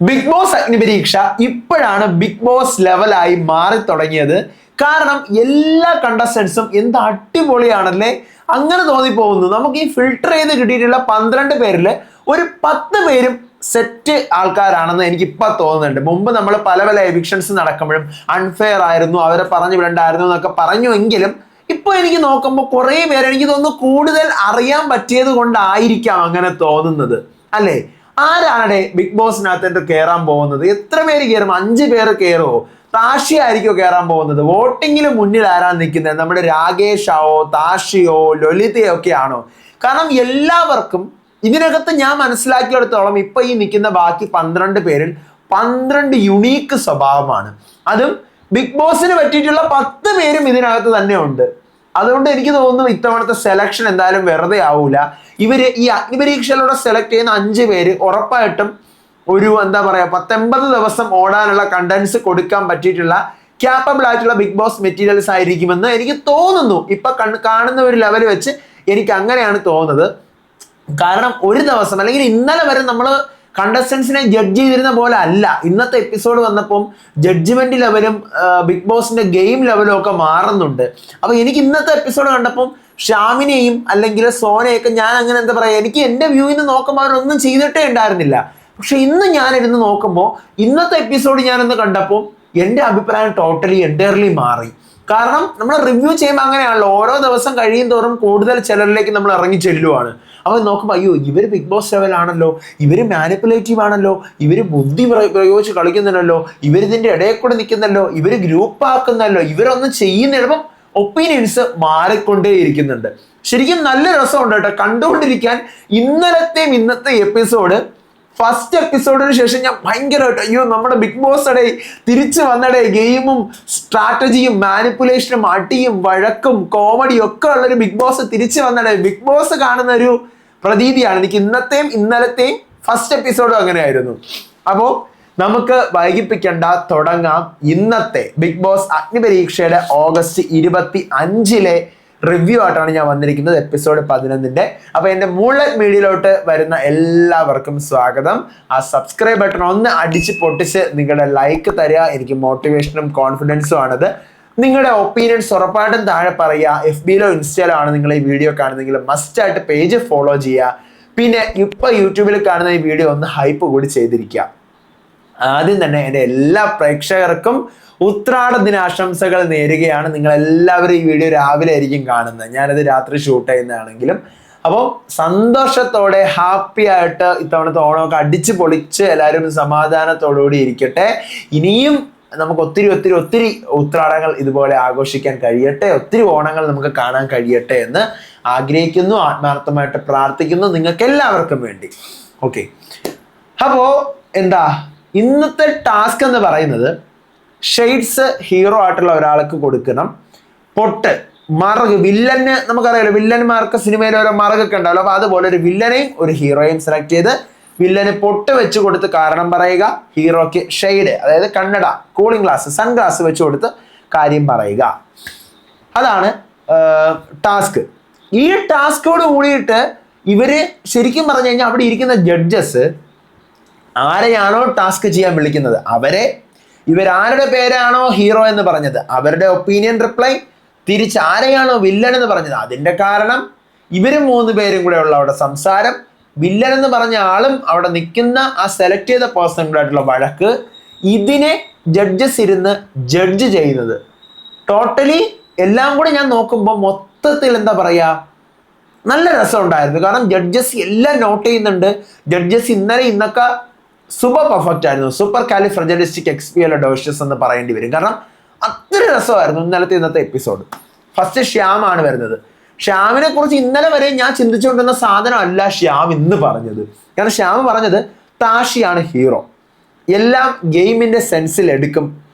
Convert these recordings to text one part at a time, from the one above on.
Big boss അഗ്നിപരീക്ഷ ഇപ്പോഴാണ് big boss ലെവലായി മാറി തുടങ്ങിയത്. കാരണം എല്ലാ കണ്ടസ്റ്റൻസും എന്ത് അടിപൊളിയാണല്ലേ, അങ്ങനെ തോന്നിപ്പോകുന്നു. നമുക്ക് ഈ ഫിൽട്ടർ ചെയ്ത് കിട്ടിയിട്ടുള്ള 12 പേരിൽ ഒരു 10 പേരും സെറ്റ് ആൾക്കാരാണെന്ന് എനിക്ക് ഇപ്പൊ തോന്നുന്നുണ്ട്. മുമ്പ് നമ്മൾ പല പല എവിക്ഷൻസ് നടക്കുമ്പോഴും അൺഫെയർ ആയിരുന്നു, അവരെ പറഞ്ഞു വിടണ്ടായിരുന്നു എന്നൊക്കെ പറഞ്ഞുവെങ്കിലും ഇപ്പൊ എനിക്ക് നോക്കുമ്പോൾ കുറെ പേര് എനിക്ക് തോന്നുന്നു കൂടുതൽ അറിയാൻ പറ്റിയത് കൊണ്ടായിരിക്കാം അങ്ങനെ തോന്നുന്നത്, അല്ലേ? ആരാണ് ബിഗ് ബോസിനകത്ത് കയറാൻ പോകുന്നത്? എത്ര പേര് കയറും? 5 പേര് കയറുമോ? താഷി ആയിരിക്കോ കയറാൻ പോകുന്നത്? വോട്ടിങ്ങിന് മുന്നിൽ ആരാണ് നിൽക്കുന്നത്? നമ്മുടെ രാകേഷാവോ, താഷിയോ, ലളിതയോ ഒക്കെ ആണോ? കാരണം എല്ലാവർക്കും ഇതിനകത്ത് ഞാൻ മനസ്സിലാക്കിയെടുത്തോളം ഇപ്പൊ ഈ നിൽക്കുന്ന ബാക്കി 12 പേരിൽ 12 യുണീക്ക് സ്വഭാവമാണ്. അതും ബിഗ് ബോസിന് പറ്റിയിട്ടുള്ള 10 പേരും ഇതിനകത്ത് തന്നെ ഉണ്ട്. അതുകൊണ്ട് എനിക്ക് തോന്നുന്നു ഇത്തവണത്തെ സെലക്ഷൻ എന്തായാലും വെറുതെ ആവൂല. ഇവര് ഈ അഗ്നിപരീക്ഷയിലൂടെ സെലക്ട് ചെയ്യുന്ന 5 പേര് ഉറപ്പായിട്ടും ഒരു എന്താ പറയാ 19 ദിവസം ഓടാനുള്ള കണ്ടന്റ്സ് കൊടുക്കാൻ പറ്റിയിട്ടുള്ള ക്യാപ്പബിൾ ആയിട്ടുള്ള ബിഗ് ബോസ് മെറ്റീരിയൽസ് ആയിരിക്കുമെന്ന് എനിക്ക് തോന്നുന്നു. ഇപ്പൊ കാണുന്ന ഒരു ലെവൽ വെച്ച് എനിക്ക് അങ്ങനെയാണ് തോന്നുന്നത്. കാരണം ഒരു ദിവസം അല്ലെങ്കിൽ ഇന്നലെ വരെ നമ്മൾ കണ്ടസ്റ്റൻസിനെ ജഡ്ജ് ചെയ്തിരുന്ന പോലെ അല്ല. ഇന്നത്തെ എപ്പിസോഡ് വന്നപ്പം ജഡ്ജ്മെന്റ് ലെവലും ബിഗ് ബോസിന്റെ ഗെയിം ലെവലും ഒക്കെ മാറുന്നുണ്ട്. അപ്പൊ എനിക്ക് ഇന്നത്തെ എപ്പിസോഡ് കണ്ടപ്പം ഷാമിനെയും അല്ലെങ്കിൽ സോനയൊക്കെ ഞാൻ അങ്ങനെ എന്താ പറയാ, എനിക്ക് എന്റെ വ്യൂവിൽ നിന്ന് നോക്കുമ്പോൾ അവരൊന്നും ചെയ്തിട്ടേ ഉണ്ടായിരുന്നില്ല. പക്ഷെ ഇന്ന് ഞാനിരുന്ന് നോക്കുമ്പോൾ ഇന്നത്തെ എപ്പിസോഡ് ഞാനൊന്ന് കണ്ടപ്പോൾ എൻ്റെ അഭിപ്രായം ടോട്ടലി എൻറ്റയർലി മാറി. കാരണം നമ്മൾ റിവ്യൂ ചെയ്യുമ്പോൾ അങ്ങനെയാണല്ലോ, ഓരോ ദിവസം കഴിയും തോറും കൂടുതൽ ചിലരിലേക്ക് നമ്മൾ ഇറങ്ങി ചെല്ലുവാണ്. അപ്പോൾ നോക്കുമ്പോൾ അയ്യോ ഇവർ ബിഗ് ബോസ് ലെവലാണല്ലോ, ഇവർ മാനിപ്പുലേറ്റീവ് ആണല്ലോ, ഇവർ ബുദ്ധി പ്രയോഗിച്ച് കളിക്കുന്നുണ്ടല്ലോ, ഇവരിതിൻ്റെ ഇടയിൽ കൂടെ നിൽക്കുന്നല്ലോ, ഇവർ ഗ്രൂപ്പ് ആക്കുന്നല്ലോ, ഇവരൊന്നും ചെയ്യുന്നിടപ്പം ഒപ്പീനിയൻസ് മാറിക്കൊണ്ടേയിരിക്കുന്നുണ്ട്. ശരിക്കും നല്ല രസമുണ്ട് കേട്ടോ കണ്ടുകൊണ്ടിരിക്കാൻ. ഇന്നത്തെ എപ്പിസോഡ് ഫസ്റ്റ് എപ്പിസോഡിന് ശേഷം ഞാൻ ഭയങ്കരമായിട്ട് അയ്യോ നമ്മുടെ ബിഗ് ബോസ് അടേ തിരിച്ചു വന്നടേ, ഗെയിമും സ്ട്രാറ്റജിയും മാനിപ്പുലേഷനും അടിയും വഴക്കും കോമഡിയും ഒക്കെ ഉള്ളൊരു ബിഗ് ബോസ് തിരിച്ചു വന്നടേ, ബിഗ് ബോസ് കാണുന്ന ഒരു പ്രതീതിയാണ് എനിക്ക്. ഇന്നലത്തെയും ഫസ്റ്റ് എപ്പിസോഡും അങ്ങനെയായിരുന്നു. അപ്പോൾ നമുക്ക് വൈകിപ്പിക്കണ്ട, തുടങ്ങാം. ഇന്നത്തെ ബിഗ് ബോസ് അഗ്നിപരീക്ഷയുടെ ഓഗസ്റ്റ് 25 റിവ്യൂ ആയിട്ടാണ് ഞാൻ വന്നിരിക്കുന്നത്, എപ്പിസോഡ് 11. അപ്പൊ എൻ്റെ മൂൺലൈറ്റ് മീഡിയയിലോട്ട് വരുന്ന എല്ലാവർക്കും സ്വാഗതം. ആ സബ്സ്ക്രൈബ് ബട്ടൺ ഒന്ന് അടിച്ച് പൊട്ടിച്ച് നിങ്ങളുടെ ലൈക്ക് തരിക, എനിക്ക് മോട്ടിവേഷനും കോൺഫിഡൻസും ആണത്. നിങ്ങളുടെ ഒപ്പീനിയൻസ് ഉറപ്പായിട്ടും താഴെ പറയുക. FBയിലോ ഇൻസ്റ്റയിലോ ആണ് നിങ്ങൾ ഈ വീഡിയോ കാണുന്നതെങ്കിൽ മസ്റ്റായിട്ട് പേജ് ഫോളോ ചെയ്യുക. പിന്നെ ഇപ്പൊ യൂട്യൂബിൽ കാണുന്ന ഈ വീഡിയോ ഒന്ന് ഹൈപ്പ് കൂടി ചെയ്തിരിക്കുക. ആദ്യം തന്നെ എൻ്റെ എല്ലാ പ്രേക്ഷകർക്കും ഉത്രാട ദിനാശംസകൾ നേരുകയാണ്. നിങ്ങൾ എല്ലാവരും ഈ വീഡിയോ രാവിലെ ആയിരിക്കും കാണുന്നത്, ഞാനത് രാത്രി ഷൂട്ട് ചെയ്യുന്നതാണെങ്കിലും. അപ്പോൾ സന്തോഷത്തോടെ ഹാപ്പി ആയിട്ട് ഇത്തവണത്തെ ഓണമൊക്കെ അടിച്ച് പൊളിച്ച് എല്ലാവരും സമാധാനത്തോടുകൂടി ഇരിക്കട്ടെ. ഇനിയും നമുക്ക് ഒത്തിരി ഉത്രാടങ്ങൾ ഇതുപോലെ ആഘോഷിക്കാൻ കഴിയട്ടെ, ഒത്തിരി ഓണങ്ങൾ നമുക്ക് കാണാൻ കഴിയട്ടെ എന്ന് ആഗ്രഹിക്കുന്നു, ആത്മാർത്ഥമായിട്ട് പ്രാർത്ഥിക്കുന്നു നിങ്ങൾക്ക് എല്ലാവർക്കും വേണ്ടി. ഓക്കെ, അപ്പോൾ എന്താ ഇന്നത്തെ ടാസ്ക് എന്ന് പറയുന്നത്, ഷെയ്ഡ്സ് ഹീറോ ആയിട്ടുള്ള ഒരാൾക്ക് കൊടുക്കണം പൊട്ട്, മറക്. വില്ലന് നമുക്കറിയാലോ, വില്ലന്മാർക്ക് സിനിമയിൽ ഓരോ മറകൊക്കെ ഉണ്ടാവല്ലോ. അപ്പൊ അതുപോലെ ഒരു വില്ലനെയും ഒരു ഹീറോയും സെലക്ട് ചെയ്ത് വില്ലന് പൊട്ട് വെച്ച് കൊടുത്ത് കാരണം പറയുക, ഹീറോയ്ക്ക് ഷെയ്ഡ് അതായത് കണ്ണട, കൂളിംഗ് ഗ്ലാസ്, സൺഗ്ലാസ് വെച്ച് കൊടുത്ത് കാര്യം പറയുക. അതാണ് ടാസ്ക്. ഈ ടാസ്കോട് കൂടിയിട്ട് ഇവര് ശരിക്കും പറഞ്ഞു കഴിഞ്ഞാൽ അവിടെ ഇരിക്കുന്ന ജഡ്ജസ് ആരെയാണോ ടാസ്ക് ചെയ്യാൻ വിളിക്കുന്നത് ഇവരാരുടെ പേരാണോ ഹീറോ എന്ന് പറഞ്ഞത് അവരുടെ ഒപ്പീനിയൻ റിപ്ലൈ, തിരിച്ച് ആരെയാണോ വില്ലൻ എന്ന് പറഞ്ഞത് അതിന്റെ കാരണം, ഇവര് 3 പേരും കൂടെ ഉള്ള അവിടെ സംസാരം, വില്ലൻ എന്ന് പറഞ്ഞ ആളും അവിടെ നിൽക്കുന്ന ആ സെലക്ട് ചെയ്ത പേഴ്സൺ കൂടെ ആയിട്ടുള്ള വഴക്ക്, ഇതിനെ ജഡ്ജസ് ഇരുന്ന് ജഡ്ജ് ചെയ്യുന്നത്. ടോട്ടലി എല്ലാം കൂടെ ഞാൻ നോക്കുമ്പോൾ മൊത്തത്തിൽ എന്താ പറയാ നല്ല രസമുണ്ടായിരുന്നു. കാരണം ജഡ്ജസ് എല്ലാം നോട്ട് ചെയ്യുന്നുണ്ട്. ജഡ്ജസ് ഇന്നൊക്കെ സൂപ്പർ പെർഫെക്റ്റ് ആയിരുന്നു. സൂപ്പർ കാലിഫ്രജലിസ്റ്റിക് എക്സ്പിയലോഡോഷ്യസ് എന്ന് പറയേണ്ടി വരും. കാരണം അത്ര രസമായിരുന്നു ഇന്നത്തെ എപ്പിസോഡ്. ഫസ്റ്റ് ശ്യാമാണ് വരുന്നത്. ശ്യാമിനെ കുറിച്ച് ഇന്നലെ വരെ ഞാൻ ചിന്തിച്ചുകൊണ്ടിരുന്ന സാധനമല്ല ശ്യാം ഇന്ന് പറഞ്ഞത്. കാരണം ശ്യാം പറഞ്ഞത് താഷിയാണ് ഹീറോ, എല്ലാം ഗെയിമിന്റെ സെൻസിൽ എടുക്കും,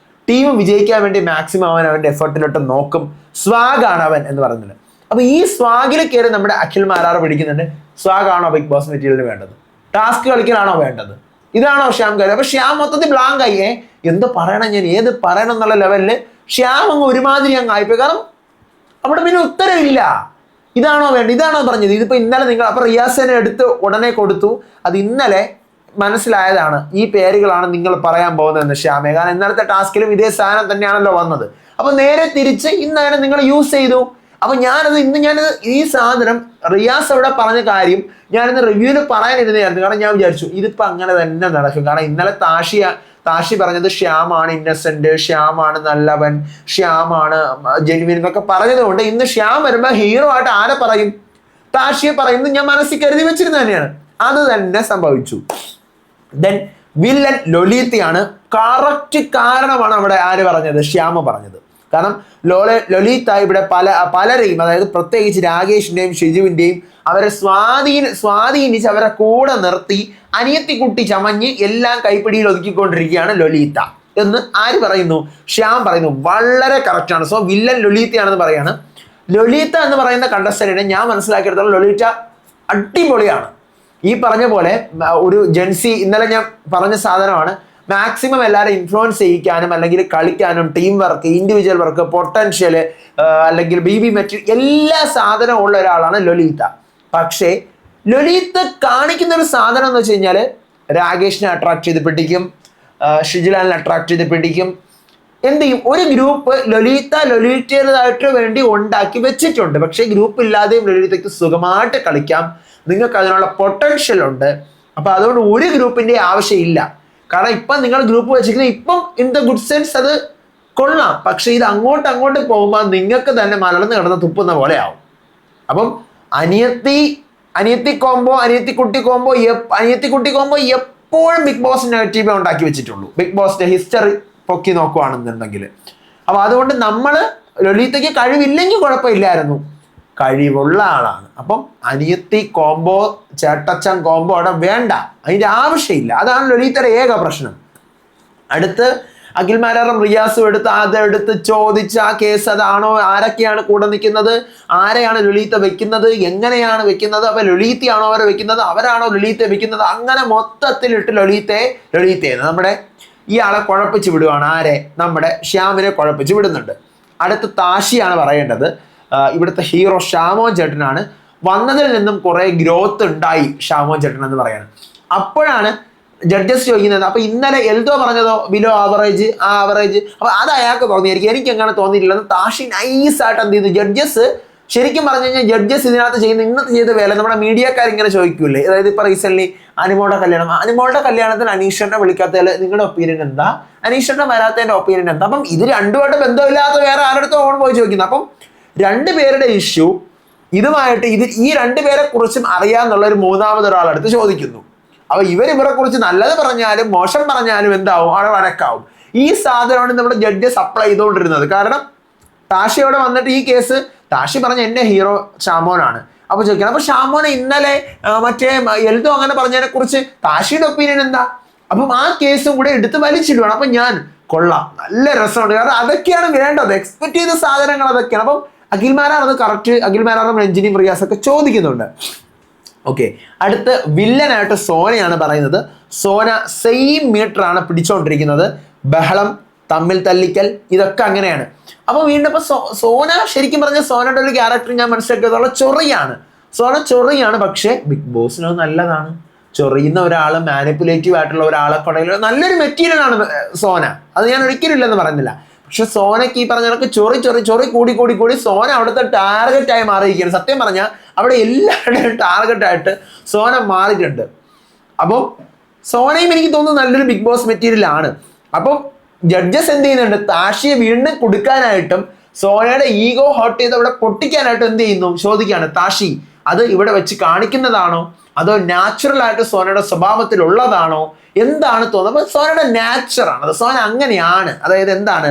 ടീം വിജയിക്കാൻ വേണ്ടി മാക്സിമം അവൻ്റെ എഫേർട്ടിലോട്ട് നോക്കും, സ്വാഗാണ് അവൻ എന്ന് പറയുന്നത്. അപ്പൊ ഈ സ്വാഗിൽ കയറി നമ്മുടെ അഖിൽ മാരാർ പിടിക്കുന്നുണ്ട്. സ്വാഗാണോ ബിഗ് ബോസ് മെറ്റീരിയലിന് വേണ്ടത്? ടാസ്ക് കളിക്കാനാണോ വേണ്ടത്? ഇതാണോ ശ്യാം കാര്യം? അപ്പൊ ശ്യാം മൊത്തത്തിൽ ബ്ലാങ്ക് ആയി. എന്ത് പറയണം, ഞാൻ ഏത് പറയണം എന്നുള്ള ലെവലില് ശ്യാം അങ്ങ് ഒരുമാതിരി അങ്ങ് ആയിപ്പോയി. കാരണം അവിടെ പിന്നെ ഉത്തരവില്ല. ഇതാണോ വേണ്ടത്, ഇതാണോ പറഞ്ഞത്? ഇതിപ്പോ ഇന്നലെ നിങ്ങൾ അപ്പൊ റിയാസിനെ എടുത്ത് ഉടനെ കൊടുത്തു. അത് ഇന്നലെ മനസ്സിലായതാണ് ഈ പേരുകളാണ് നിങ്ങൾ പറയാൻ പോകുന്നതെന്ന് ശ്യാമേ. കാരണം ഇന്നലത്തെ ടാസ്കിലും ഇതേ സാധനം തന്നെയാണല്ലോ വന്നത്. അപ്പൊ നേരെ തിരിച്ച് ഇന്നങ്ങനെ നിങ്ങൾ യൂസ് ചെയ്തു. അപ്പൊ ഞാനത് ഈ സാധനം റിയാസ് അവിടെ പറഞ്ഞ കാര്യം ഞാനിന്ന് റിവ്യൂവിൽ പറയാനിരുന്നതായിരുന്നു. കാരണം ഞാൻ വിചാരിച്ചു ഇതിപ്പോ അങ്ങനെ തന്നെ നടക്കും. കാരണം ഇന്നലെ താഷി പറഞ്ഞത് ശ്യാമാണ് ഇന്നസെന്റ്, ശ്യാമാണ് നല്ലവൻ, ശ്യാമാണ് ജെനുവിൻ എന്നൊക്കെ പറഞ്ഞതുകൊണ്ട് ഇന്ന് ശ്യാം വരുമ്പോ ഹീറോ ആയിട്ട് ആരെ പറയും? താഷിയെ പറയുന്നത് ഞാൻ മനസ്സിൽ കരുതി വെച്ചിരുന്ന തന്നെയാണ്. അത് തന്നെ സംഭവിച്ചു. Then villain ലൊലീത്തയാണ്. കറക്റ്റ് കാരണമാണ് അവിടെ ആര് പറഞ്ഞത്? ശ്യാമ പറഞ്ഞത്. കാരണം ലൊലീത്ത ഇവിടെ പലരെയും, അതായത് പ്രത്യേകിച്ച് രാകേഷിന്റെയും ഷിജുവിന്റെയും അവരെ സ്വാധീനിച്ച് അവരെ കൂടെ നിർത്തി അനിയത്തിക്കുട്ടി ചമഞ്ഞ് എല്ലാം കൈപ്പിടിയിൽ ഒതുക്കിക്കൊണ്ടിരിക്കുകയാണ് ലൊലീത്ത എന്ന് ആര് പറയുന്നു? ശ്യാം പറയുന്നു. വളരെ കറക്റ്റാണ്. സോ വില്ലൻ ലൊലീത്തയാണെന്ന് പറയാണ്. ലൊലീത്ത എന്ന് പറയുന്ന കണ്ടസ്റ്റന്റിനെ ഞാൻ മനസ്സിലാക്കിയെടുത്തോളം ലൊലീത്ത അടിപൊളിയാണ്. ഈ പറഞ്ഞ പോലെ ഒരു ജെൻസി, ഇന്നലെ ഞാൻ പറഞ്ഞ സാധനമാണ്, മാക്സിമം എല്ലാവരും ഇൻഫ്ലുവൻസ് ചെയ്യിക്കാനും അല്ലെങ്കിൽ കളിക്കാനും team work, individual work, potential അല്ലെങ്കിൽ ബി മെറ്റീരിയൽ എല്ലാ സാധനവും ഉള്ള ഒരാളാണ് ലൊലീത്ത. പക്ഷേ ലൊലീത്ത കാണിക്കുന്ന ഒരു സാധനം എന്ന് വെച്ച് കഴിഞ്ഞാൽ രാകേഷിനെ അട്രാക്ട് ചെയ്ത് പിടിക്കും, ഷിജിലാലിനെ അട്രാക്ട് ചെയ്ത് പിടിക്കും. എന്ത് ചെയ്യും? ഒരു ഗ്രൂപ്പ് ലൊലീറ്റേതായിട്ട് വേണ്ടി ഉണ്ടാക്കി വെച്ചിട്ടുണ്ട്. പക്ഷേ ഗ്രൂപ്പ് ഇല്ലാതെയും ലൊലീത്തയ്ക്ക് സുഖമായിട്ട് കളിക്കാം. നിങ്ങൾക്ക് അതിനുള്ള പൊട്ടൻഷ്യൽ ഉണ്ട്. അപ്പൊ അതുകൊണ്ട് ഒരു ഗ്രൂപ്പിന്റെ ആവശ്യമില്ല. കാരണം ഇപ്പം നിങ്ങൾ ഗ്രൂപ്പ് വെച്ചിരിക്കുന്നത് ഇപ്പം ഇൻ ദ ഗുഡ് സെൻസ് അത് കൊള്ളാം. പക്ഷെ ഇത് അങ്ങോട്ട് പോകുമ്പോൾ നിങ്ങൾക്ക് തന്നെ മലർന്ന് കിടന്ന് തുപ്പുന്ന പോലെ ആവും. അപ്പം അനിയത്തി കോംബോ, അനിയത്തിക്കുട്ടി കോംബോ എപ്പോഴും ബിഗ് ബോസ് നെഗറ്റീവേ ഉണ്ടാക്കി വെച്ചിട്ടുള്ളൂ. ബിഗ് ബോസിന്റെ ഹിസ്റ്ററി പൊക്കി നോക്കുവാണെന്നുണ്ടെങ്കിൽ. അപ്പൊ അതുകൊണ്ട് നമ്മള് ലൊലീത്തയ്ക്ക് കഴിവില്ലെങ്കിൽ കുഴപ്പമില്ലായിരുന്നു, കഴിവുള്ള ആളാണ്. അപ്പം അനിയത്തി കോംബോ, ചേട്ടച്ചൻ കോംബോ അവിടെ വേണ്ട, അതിന്റെ ആവശ്യമില്ല. അതാണ് ലൊലീത്തയുടെ ഏക പ്രശ്നം. അടുത്ത് അഖിൽമാരാറും റിയാസും അതെടുത്ത് ചോദിച്ച ആ കേസ് അതാണോ, ആരൊക്കെയാണ് കൂടെ നിൽക്കുന്നത്, ആരെയാണ് ലൊലീത്ത വെക്കുന്നത്, എങ്ങനെയാണ് വെക്കുന്നത്, അപ്പൊ ലൊലീത്തയാണോ അവരെ വെക്കുന്നത്, അവരാണോ ലൊലീത്ത വെക്കുന്നത്, അങ്ങനെ മൊത്തത്തിലിട്ട് ലൊലീത്തയെ നമ്മുടെ ഇയാളെ കുഴപ്പിച്ച് വിടുവാണ്. ആരെ? നമ്മുടെ ശ്യാമിനെ കുഴപ്പിച്ച് വിടുന്നുണ്ട്. അടുത്ത് താഷിയാണ് പറയേണ്ടത്. ഇവിടുത്തെ ഹീറോ ഷാമോൻ ചേട്ടനാണ്. വന്നതിൽ നിന്നും കുറെ ഗ്രോത്ത് ഉണ്ടായി ഷാമോൻ ചേട്ടൻ എന്ന് പറയാണ്. അപ്പോഴാണ് ജഡ്ജസ് ചോദിക്കുന്നത്, അപ്പൊ ഇന്നലെ എൽദോ പറഞ്ഞതോ ബിലോ ആവറേജ്, അപ്പൊ അത് അയാൾക്ക് തോന്നിയായിരിക്കും, എനിക്ക് എങ്ങനെ തോന്നിയിട്ടില്ലെന്ന് താഷി നൈസായിട്ട് എന്ത് ചെയ്തു? ജഡ്ജസ് ശരിക്കും പറഞ്ഞു കഴിഞ്ഞാൽ ജഡ്ജസ് ഇതിനകത്ത് ചെയ്യുന്ന ഇന്നത്തെ ചെയ്ത വേല നമ്മുടെ മീഡിയക്കാർ ഇങ്ങനെ ചോദിക്കൂലേ. അതായത് ഇപ്പൊ റീസെന്റ് അനിമോളുടെ കല്യാണത്തിന് അനീഷനെ വിളിക്കാത്തതിൽ നിങ്ങളുടെ ഒപ്പീനിയൻ എന്താ, അനീഷനെ വരാത്തതിന്റെ ഒപ്പീനിയൻ എന്താ? അപ്പം ഇത് രണ്ടുമായിട്ട് ബന്ധമില്ലാത്ത വേറെ ആരുടെ ഓൺ പോയി ചോദിക്കുന്നത്. അപ്പം രണ്ടുപേരുടെ ഇഷ്യൂ ഇതുമായിട്ട് ഈ രണ്ടുപേരെ കുറിച്ചും അറിയാന്നുള്ള ഒരു മൂന്നാമതൊരാളെടുത്ത് ചോദിക്കുന്നു. അപ്പൊ ഇവരെ കുറിച്ച് നല്ലത് പറഞ്ഞാലും മോശം പറഞ്ഞാലും എന്താവും? അവിടെ വഴക്കാവും. ഈ സാധനമാണ് നമ്മുടെ ജഡ്ജസ് അപ്ലൈ ചെയ്തുകൊണ്ടിരുന്നത്. കാരണം താഷിയോടെ വന്നിട്ട് ഈ കേസ് താഷി പറഞ്ഞ എന്റെ ഹീറോ ഷാമോനാണ്. അപ്പൊ ചോദിക്കണം, അപ്പൊ ഷാമോനെ ഇന്നലെ മറ്റേ എൽദോ അങ്ങനെ പറഞ്ഞതിനെ കുറിച്ച് താഷിയുടെ ഒപ്പീനിയൻ എന്താ? അപ്പം ആ കേസും കൂടെ എടുത്ത് വലിച്ചിടുവാണ്. അപ്പൊ ഞാൻ കൊള്ളാം, നല്ല രസമുണ്ട്. കാരണം അതൊക്കെയാണ് വേണ്ടത്, എക്സ്പെക്ട് ചെയ്ത സാധനങ്ങൾ അതൊക്കെയാണ്. അപ്പം അഖിൽമാരാർ അത് കറക്റ്റ്, അഖിൽമാരാറും രഞ്ജിനിയും റിയാസൊക്കെ ചോദിക്കുന്നുണ്ട്. ഓക്കെ, അടുത്ത് വില്ലനായിട്ട് സോനയാണ് പറയുന്നത്. സോന സെയിം മീറ്റർ ആണ് പിടിച്ചോണ്ടിരിക്കുന്നത്. ബഹളം, തമ്മിൽ തല്ലിക്കൽ, ഇതൊക്കെ അങ്ങനെയാണ്. അപ്പൊ വീണ്ടും ഇപ്പൊ സോന ശരിക്കും പറഞ്ഞ സോനയുടെ ഒരു ക്യാരക്ടർ ഞാൻ മനസ്സിലാക്കിയതോളം സോന ചൊറിയാണ്. പക്ഷെ ബിഗ് ബോസിനത് നല്ലതാണ്. ചൊറിയുന്ന ഒരാള്, മാനിപ്പുലേറ്റീവ് ആയിട്ടുള്ള ഒരാളെ കൊടയിൽ നല്ലൊരു മെറ്റീരിയൽ ആണ് സോന. അത് ഞാൻ ഒരിക്കലും ഇല്ലെന്ന് പറയുന്നില്ല. പക്ഷെ സോനക്ക് ഈ പറഞ്ഞ കണക്ക് ചൊറി കൂടി സോന അവിടുത്തെ ടാർഗറ്റായി മാറിയിരിക്കുകയാണ്. സത്യം പറഞ്ഞാൽ അവിടെ എല്ലാവരുടെയും ടാർഗറ്റായിട്ട് സോന മാറിയിട്ടുണ്ട്. അപ്പം സോനയും എനിക്ക് തോന്നുന്നു നല്ലൊരു ബിഗ് ബോസ് മെറ്റീരിയൽ ആണ്. അപ്പം ജഡ്ജസ് എന്ത് ചെയ്യുന്നുണ്ട്? താഷിയെ വീണ്ടും കൊടുക്കാനായിട്ടും സോനയുടെ ഈഗോ ഹേർട്ട് ചെയ്ത് അവിടെ പൊട്ടിക്കാനായിട്ടും എന്ത് ചെയ്യുന്നു? ചോദിക്കുകയാണ്, താഷി അത് ഇവിടെ വെച്ച് കാണിക്കുന്നതാണോ, അതോ നാച്ചുറൽ ആയിട്ട് സോനയുടെ സ്വഭാവത്തിലുള്ളതാണോ, എന്താണ് തോന്നുന്നത്? അപ്പൊ സോനയുടെ നാച്ചുറാണ് അത്, സോന അങ്ങനെയാണ്. അതായത് എന്താണ്?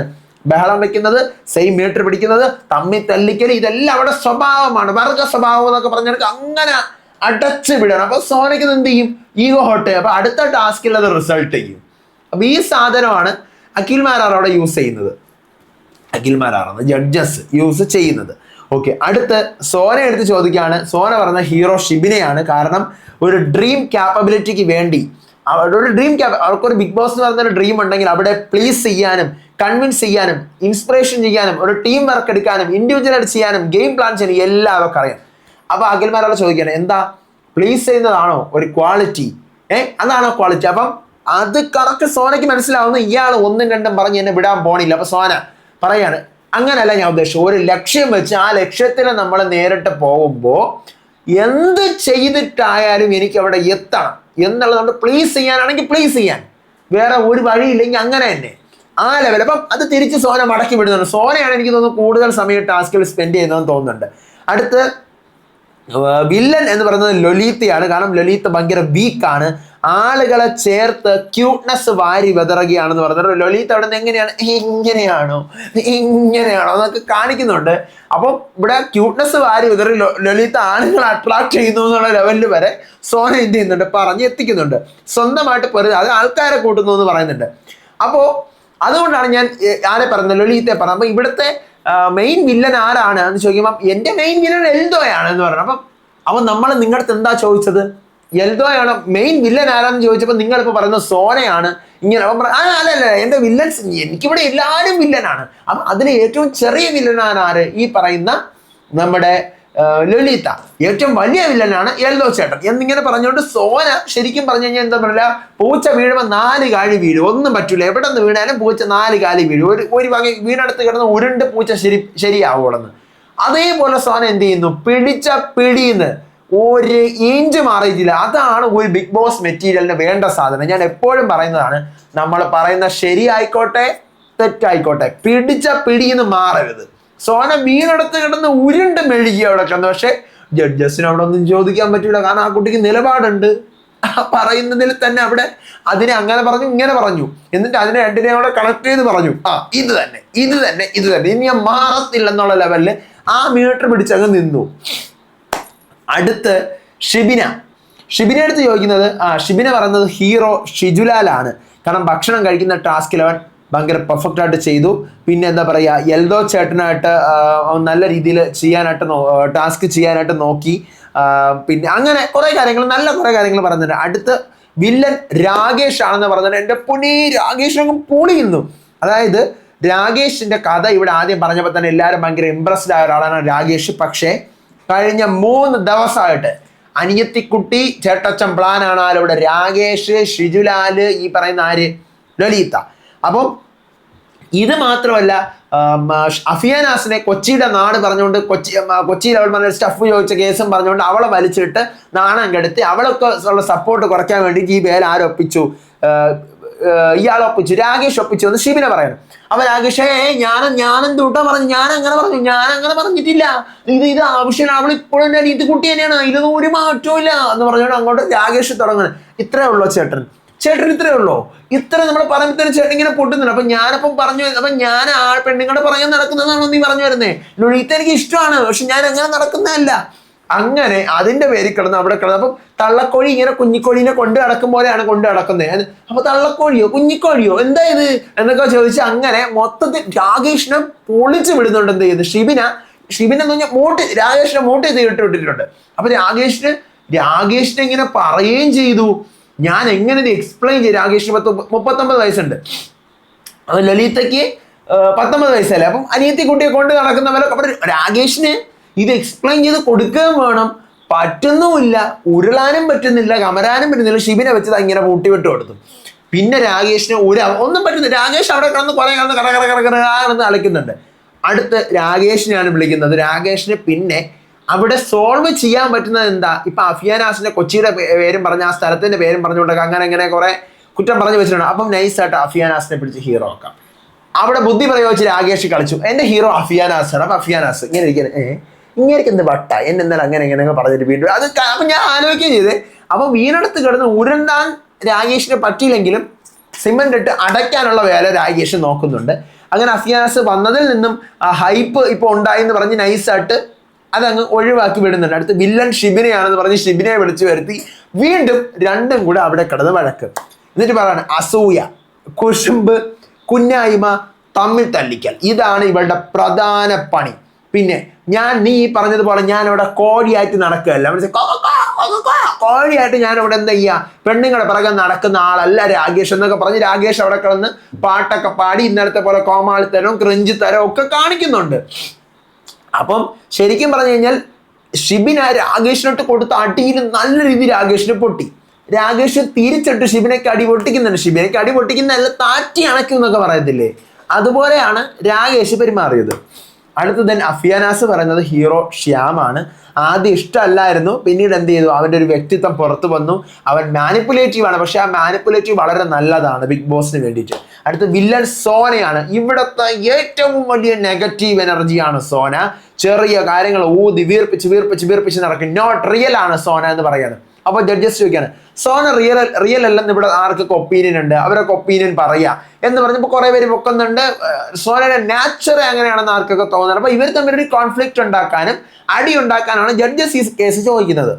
ബഹളം വെക്കുന്നത്, സെയിം മീറ്റർ പിടിക്കുന്നത്, തമ്മി തല്ലിക്കൽ, ഇതെല്ലാം അവിടെ സ്വഭാവമാണ്. വർഗ സ്വഭാവം എന്നൊക്കെ പറഞ്ഞാൽ അങ്ങനെ അടച്ചു വിടണം. അപ്പൊ സോനയ്ക്ക് എന്ത് ചെയ്യും? Ego hot. അപ്പൊ അടുത്ത ടാസ്കിൽ അത് റിസൾട്ട് ചെയ്യും. അപ്പൊ ഈ സാധനമാണ് അഖിൽമാരാർ അവിടെ യൂസ് ചെയ്യുന്നത്. അഖിൽമാരാറാണ് ജഡ്ജസ് യൂസ് ചെയ്യുന്നത്. ഓക്കെ, അടുത്ത് സോന എടുത്ത് ചോദിക്കുകയാണ്. സോന പറഞ്ഞ ഹീറോ ഷിബിനെയാണ്. കാരണം ഒരു ഡ്രീം ക്യാപ്പബിലിറ്റിക്ക് വേണ്ടി അവർക്കൊരു ബിഗ് ബോസ് എന്ന് പറയുന്ന ഒരു ഡ്രീം ഉണ്ടെങ്കിൽ അവിടെ പ്ലീസ് ചെയ്യാനും കൺവിൻസ് ചെയ്യാനും ഇൻസ്പിറേഷൻ ചെയ്യാനും ഒരു ടീം വർക്ക് എടുക്കാനും ഇൻഡിവിജ്വലായിട്ട് ചെയ്യാനും ഗെയിം പ്ലാൻ ചെയ്യാനും എല്ലാം അവർക്ക് അറിയാം. അപ്പൊ അഖിൽമാരോട് ചോദിക്കുകയാണ്, എന്താ പ്ലീസ് ചെയ്യുന്നതാണോ ഒരു ക്വാളിറ്റി, അതാണോ ക്വാളിറ്റി? അപ്പം അത് കറക്റ്റ് സോനയ്ക്ക് മനസ്സിലാവുന്നു, ഇയാൾ ഒന്നും രണ്ടും പറഞ്ഞ് എന്നെ വിടാൻ പോണില്ല. അപ്പൊ സോന പറയാണ്, അങ്ങനല്ല ഞാൻ ഉദ്ദേശിച്ചു, ഒരു ലക്ഷ്യം വെച്ച് ആ ലക്ഷ്യത്തിന് നമ്മൾ നേരിട്ട് പോകുമ്പോൾ എന്ത് ചെയ്തിട്ടായാലും എനിക്ക് അവിടെ എത്തണം എന്നുള്ളതുകൊണ്ട് പ്ലീസ് ചെയ്യാനാണെങ്കിൽ പ്ലീസ് ചെയ്യാൻ, വേറെ ഒരു വഴിയില്ലെങ്കിൽ അങ്ങനെ തന്നെ ആ ലെവൽ. അപ്പം അത് തിരിച്ച് സോന മടക്കി വിടുന്നുണ്ട്. സോനയാണ് എനിക്ക് തോന്നുന്നു കൂടുതൽ സമയം ടാസ്കുകൾ സ്പെൻഡ് ചെയ്യുന്നതെന്ന് തോന്നുന്നുണ്ട്. അടുത്ത് വില്ലൻ എന്ന് പറയുന്നത് ലൊലീത്തയാണ്. കാരണം ലൊലീത്ത ഭയങ്കര വീക്കാണ്, ആളുകളെ ചേർത്ത് ക്യൂട്ട്നെസ് വാരി വിതറുകയാണെന്ന് പറഞ്ഞിട്ട് ലൊലീത്ത അവിടെ നിന്ന് എങ്ങനെയാണ്, ഇങ്ങനെയാണോ എന്നൊക്കെ കാണിക്കുന്നുണ്ട്. അപ്പം ഇവിടെ ക്യൂട്ട്നെസ് വാരി വിതറി ലൊലീത്ത ആളുകളെ അട്രാക്ട് ചെയ്യുന്നു എന്നുള്ള ലെവലിൽ വരെ സോന എന്ത് ചെയ്യുന്നുണ്ട്, പറഞ്ഞ് എത്തിക്കുന്നുണ്ട്. സ്വന്തമായിട്ട് അത് ആൾക്കാരെ കൂട്ടുന്നു എന്ന് പറയുന്നുണ്ട്. അപ്പോൾ അതുകൊണ്ടാണ് ഞാൻ ആരെ പറയുന്നത്, ലൊലീത്തെ പറഞ്ഞത്. അപ്പൊ ഇവിടുത്തെ മെയിൻ വില്ലൻ ആരാണ് എന്ന് ചോദിക്കുമ്പോൾ എൻ്റെ മെയിൻ വില്ലൻ എൽദോയാണ് എന്ന് പറഞ്ഞു. അപ്പം നമ്മൾ നിങ്ങളുടെ അടുത്ത് എന്താ ചോദിച്ചത്, എൽദോയാണ് മെയിൻ വില്ലൻ ആരാന്ന് ചോദിച്ചപ്പോൾ നിങ്ങളിപ്പോൾ പറയുന്നത് സോനയാണ്. ഇങ്ങനെ അല്ലല്ല, എൻ്റെ വില്ലൻസ് എനിക്കിവിടെ എല്ലാവരും വില്ലനാണ്. അപ്പം അതിൽ ഏറ്റവും ചെറിയ വില്ലനാണ് ആര്, ഈ പറയുന്ന നമ്മുടെ ലൊലീത്ത. ഏറ്റവും വലിയ വില്ലനാണ് എൽദോ ചേട്ടൻ എന്നിങ്ങനെ പറഞ്ഞുകൊണ്ട് സോന ശരിക്കും പറഞ്ഞു കഴിഞ്ഞാൽ എന്താ പറയുക, പൂച്ച വീഴുമ്പോൾ 4 കാലി വീഴും, ഒന്നും പറ്റൂല, എവിടെ നിന്ന് വീണാലും പൂച്ച 4 കാലി വീഴും, ഒരു വക വീണടുത്ത് കിടന്ന് ഉരുണ്ട് പൂച്ച ശരിയാവുള്ളന്ന്. അതേപോലെ സോന എന്ത് ചെയ്യുന്നു, പിടിച്ച പിടിന്ന് ഒരു ഇഞ്ച് മാറിയിട്ടില്ല. അതാണ് ഒരു ബിഗ് ബോസ് മെറ്റീരിയലിന് വേണ്ട സാധനം. ഞാൻ എപ്പോഴും പറയുന്നതാണ്, നമ്മൾ പറയുന്ന ശരിയായിക്കോട്ടെ തെറ്റായിക്കോട്ടെ, പിടിച്ച പിടിന്ന് മാറരുത്. സോന വീണടുത്ത് കിടന്ന് ഉരുണ്ട് മെഴുകി അവിടെ കിടന്നു. പക്ഷെ ജഡ്ജസിന് അവിടെ ഒന്നും ചോദിക്കാൻ പറ്റൂല, കാരണം ആ കുട്ടിക്ക് നിലപാടുണ്ട്. പറയുന്നതിൽ തന്നെ അവിടെ അതിനെ അങ്ങനെ പറഞ്ഞു ഇങ്ങനെ പറഞ്ഞു, എന്നിട്ട് അതിനെ രണ്ടിനെ അവിടെ കണക്ട് ചെയ്ത് പറഞ്ഞു, ഇത് തന്നെ ഇനി ഞാൻ മാറത്തില്ലെന്നുള്ള ലെവലിൽ ആ മീറ്റർ പിടിച്ചങ്ങ് നിന്നു. അടുത്ത് ഷിബിനെ അടുത്ത് ചോദിക്കുന്നത്, ഷിബിന പറയുന്നത് ഹീറോ ഷിജുലാലാണ്. കാരണം ഭക്ഷണം കഴിക്കുന്ന ടാസ്കിൽ അവൻ ഭയങ്കര പെർഫെക്റ്റ് ആയിട്ട് ചെയ്തു. പിന്നെ എന്താ പറയുക, എൽദോ ചേട്ടനായിട്ട് നല്ല രീതിയിൽ ടാസ്ക് ചെയ്യാനായിട്ട് നോക്കി. പിന്നെ അങ്ങനെ നല്ല കുറേ കാര്യങ്ങൾ പറയുന്നുണ്ട്. അടുത്ത് വില്ലൻ രാകേഷ് ആണെന്ന് പറഞ്ഞിട്ട് എൻ്റെ പൊന്നി രാകേഷ് അങ്ങ് പൊളിയുന്നു. അതായത് രാകേഷിന്റെ കഥ ഇവിടെ ആദ്യം പറഞ്ഞപ്പോൾ തന്നെ എല്ലാവരും ഭയങ്കര ഇംപ്രസ്ഡ് ആയ ഒരാളാണ് രാകേഷ്. പക്ഷേ കഴിഞ്ഞ 3 ദിവസമായിട്ട് അനിയത്തിക്കുട്ടി ചേട്ടച്ചൻ പ്ലാനാണ് ആരിവിടെ, രാകേഷ്, ഷിജുലാല്, ഈ പറയുന്ന ആര്, ലൊലീത്ത. അപ്പം ഇത് മാത്രമല്ല, അഫിയാനാസിനെ കൊച്ചിയുടെ നാട് പറഞ്ഞുകൊണ്ട് കൊച്ചിയിൽ അവൾ പറഞ്ഞ സ്റ്റഫ് ചോദിച്ച കേസും പറഞ്ഞുകൊണ്ട് അവളെ വലിച്ചിട്ട് നാണം കെടുത്തി അവളൊക്കെ ഉള്ള സപ്പോർട്ട് കുറയ്ക്കാൻ വേണ്ടി ഈ വേല ആരൊപ്പിച്ചു, ഇയാളൊപ്പിച്ചു, രാകേഷ് ഒപ്പിച്ചു എന്ന് ഷിബിന പറയണം. അപ്പൊ രാകേഷ് ഞാനെന്തൂട്ടാ പറഞ്ഞു, ഞാൻ അങ്ങനെ പറഞ്ഞിട്ടില്ല, ഇത് ആവശ്യമില്ല, അവൾ ഇപ്പോഴും ഇത് കുട്ടി തന്നെയാണ്, ഇതൊന്നും ഒരു മാറ്റവും ഇല്ല എന്ന് പറഞ്ഞുകൊണ്ട് അങ്ങോട്ട് രാകേഷ് തുടങ്ങുന്നത്. ഇത്രേ ഉള്ളൂ ചേട്ടൻ ഇത്രേ ഉള്ളൂ, ഇത്ര നമ്മൾ പറയുമ്പോൾ തന്നെ ചേട്ടൻ ഇങ്ങനെ പൊട്ടുന്നുണ്ട്. അപ്പൊ ഞാനപ്പം പറഞ്ഞു, അപ്പൊ ഞാൻ പെണ്ണുങ്ങളുടെ പറയാൻ നടക്കുന്നതാണോ നീ പറഞ്ഞു വരുന്നേ, ലൊലീത്ത എനിക്ക് ഇഷ്ടമാണ്, പക്ഷെ ഞാൻ അങ്ങനെ നടക്കുന്നതല്ല. അങ്ങനെ അതിന്റെ പേരിൽ കിടന്ന് അവിടെ കിടന്ന് അപ്പം തള്ളക്കോഴി ഇങ്ങനെ കുഞ്ഞിക്കോഴീനെ കൊണ്ട് നടക്കും പോലെയാണ് കൊണ്ട് നടക്കുന്നത്. അപ്പൊ തള്ളക്കോഴിയോ കുഞ്ഞിക്കോഴിയോ എന്താ ഇത് എന്നൊക്കെ ചോദിച്ച് അങ്ങനെ മൊത്തത്തിൽ രാകേഷിനെ പൊളിച്ച് വിടുന്നുണ്ട്. എന്ത് ചെയ്യുന്നത്, ഷിബിന എന്ന് പറഞ്ഞാൽ രാകേഷിനെ മോട്ട് ചെയ്ത് ഇട്ടിട്ടുണ്ട്. അപ്പൊ രാകേഷിനെ ഇങ്ങനെ പറയുകയും ചെയ്തു. ഞാൻ എങ്ങനെ ഇത് എക്സ്പ്ലെയിൻ ചെയ്യും, രാകേഷിന് 39 വയസ്സുണ്ട്, അത് ലളിതയ്ക്ക് 19 വയസ്സല്ലേ. അപ്പം അനിയത്തി കുട്ടിയെ കൊണ്ട് നടക്കുന്നവരൊക്കെ അപ്പം രാകേഷിന് ഇത് എക്സ്പ്ലെയിൻ ചെയ്ത് കൊടുക്കുകയും വേണം, പറ്റുന്നുമില്ല, ഉരുളാനും പറ്റുന്നില്ല, കമരാനും പറ്റുന്നില്ല. ഷിബിനെ വെച്ചത് ഇങ്ങനെ പൂട്ടിവിട്ട് കൊടുത്തു. പിന്നെ രാകേഷിന് ഒന്നും പറ്റുന്നില്ല. രാകേഷ് അവിടെ കിടന്ന് കുറെ കിടന്ന് കളിക്കുന്നുണ്ട്. അടുത്ത് രാകേഷിനെയാണ് വിളിക്കുന്നത്. രാകേഷിന് പിന്നെ അവിടെ സോൾവ് ചെയ്യാൻ പറ്റുന്നത് എന്താ, ഇപ്പൊ അഫിയാനാസിന്റെ കൊച്ചിയുടെ പേരും പറഞ്ഞ ആ സ്ഥലത്തിന്റെ പേരും പറഞ്ഞുകൊണ്ടൊക്കെ അങ്ങനെ കുറെ കുറ്റം പറഞ്ഞു വെച്ചിട്ടുണ്ട്. അപ്പം നൈസായിട്ട് അഫിയാനാസിനെ പിടിച്ച് ഹീറോ ആക്കാം. അവിടെ ബുദ്ധി പ്രയോഗിച്ച് രാകേഷ് കളിച്ചു, എന്റെ ഹീറോ അഫിയാനാസാണ്. അപ്പൊ അഫിയാനാസ് ഇങ്ങനെ ഇരിക്കുന്നത്, ഇങ്ങനെയൊക്കെ എന്ത് വട്ട എന്നെ എന്നാലും അങ്ങനെ പറഞ്ഞിട്ട് വീണ്ടും അത് അപ്പൊ ഞാൻ ആലോചിക്കുകയും ചെയ്തേ. അപ്പൊ വീണെടുത്ത് കിടന്ന് ഉരുണ്ടാൻ രാകേഷിന് പറ്റിയില്ലെങ്കിലും സിമന്റ് ഇട്ട് അടയ്ക്കാനുള്ള വേല രാകേഷ് നോക്കുന്നുണ്ട്. അങ്ങനെ അഫിയാനാസ് വന്നതിൽ നിന്നും ഹൈപ്പ് ഇപ്പൊ ഉണ്ടായി എന്ന് പറഞ്ഞ് നൈസായിട്ട് അതങ്ങ് ഒഴിവാക്കി വിടുന്നുണ്ട്. അടുത്ത് വില്ലൻ ഷിബിനെയാണെന്ന് പറഞ്ഞ് ഷിബിനെ വിളിച്ചു വരുത്തി വീണ്ടും രണ്ടും കൂടെ അവിടെ കിടന്ന് വഴക്ക്. എന്നിട്ട് പറയാണ് അസൂയ, കുശുമ്പ്, കുന്നായ്മ, തമ്മിൽ തല്ലിക്കൽ, ഇതാണ് ഇവളുടെ പ്രധാന പണി. പിന്നെ നീ പറഞ്ഞതുപോലെ ഞാൻ ഇവിടെ കോഴിയായിട്ട് നടക്കുകയല്ല, കോഴിയായിട്ട് ഞാൻ ഇവിടെ എന്താ ചെയ്യാ, പെണ്ണുങ്ങളുടെ പിറകെ നടക്കുന്ന ആളല്ല രാകേഷ് എന്നൊക്കെ പറഞ്ഞ് രാകേഷ് അവിടെ കിടന്ന് പാട്ടൊക്കെ പാടി ഇന്നലത്തെ പോലെ കോമാളിത്തരവും ക്രിഞ്ചിത്തരവും ഒക്കെ കാണിക്കുന്നുണ്ട്. അപ്പം ശരിക്കും പറഞ്ഞു കഴിഞ്ഞാൽ ഷിബിന രാകേഷിനോട്ട് കൊടുത്ത അടിയിൽ നല്ല രീതിയിൽ രാകേഷിന് പൊട്ടി. രാകേഷ് തിരിച്ചിട്ട് ഷിബിനയ്ക്ക് അടി പൊട്ടിക്കുന്നുണ്ട്. ഷിബിനയ്ക്ക് അടി പൊട്ടിക്കുന്നതല്ല, താറ്റി അണയ്ക്കും എന്നൊക്കെ പറയത്തില്ലേ, അതുപോലെയാണ് രാകേഷ് പെരുമാറിയത്. അടുത്ത ദെൻ അഫിയാനാസ് പറയുന്നത് ഹീറോ ശ്യാമാണ്. ആദ്യം ഇഷ്ടമല്ലായിരുന്നു, പിന്നീട് എന്ത് ചെയ്തു, അവൻ്റെ ഒരു വ്യക്തിത്വം പുറത്തു വന്നു. അവൻ മാനിപ്പുലേറ്റീവ് ആണ്, പക്ഷെ ആ മാനിപ്പുലേറ്റീവ് വളരെ നല്ലതാണ് ബിഗ് ബോസിന് വേണ്ടിയിട്ട്. അടുത്ത വില്ലൻ സോനയാണ്. ഇവിടുത്തെ ഏറ്റവും വലിയ നെഗറ്റീവ് എനർജിയാണ് സോന. ചെറിയ കാര്യങ്ങൾ ഊതി വീർപ്പിച്ച് നടക്കും. നോട്ട് റിയൽ ആണ് സോന എന്ന് പറയുന്നത്. അപ്പോൾ ജഡ്ജസ് ചോദിക്കാണ്, സോന റിയൽ അല്ലെന്ന് ഇവിടെ ആർക്കൊക്കെ ഒപ്പീനിയൻ ഉണ്ട്, അവരൊക്കെ ഒപ്പീനിയൻ പറയാ എന്ന് പറഞ്ഞപ്പോൾ കുറെ പേര് പൊക്കുന്നുണ്ട്. സോനയുടെ നാച്ചർ അങ്ങനെയാണെന്ന് ആർക്കൊക്കെ തോന്നുന്നത്. അപ്പൊ ഇവർ തമ്മിലൊരു കോൺഫ്ലിക്റ്റ് ഉണ്ടാക്കാനും അടി ഉണ്ടാക്കാനാണ് ജഡ്ജസ് ഈ കേസ് ചോദിക്കുന്നത്.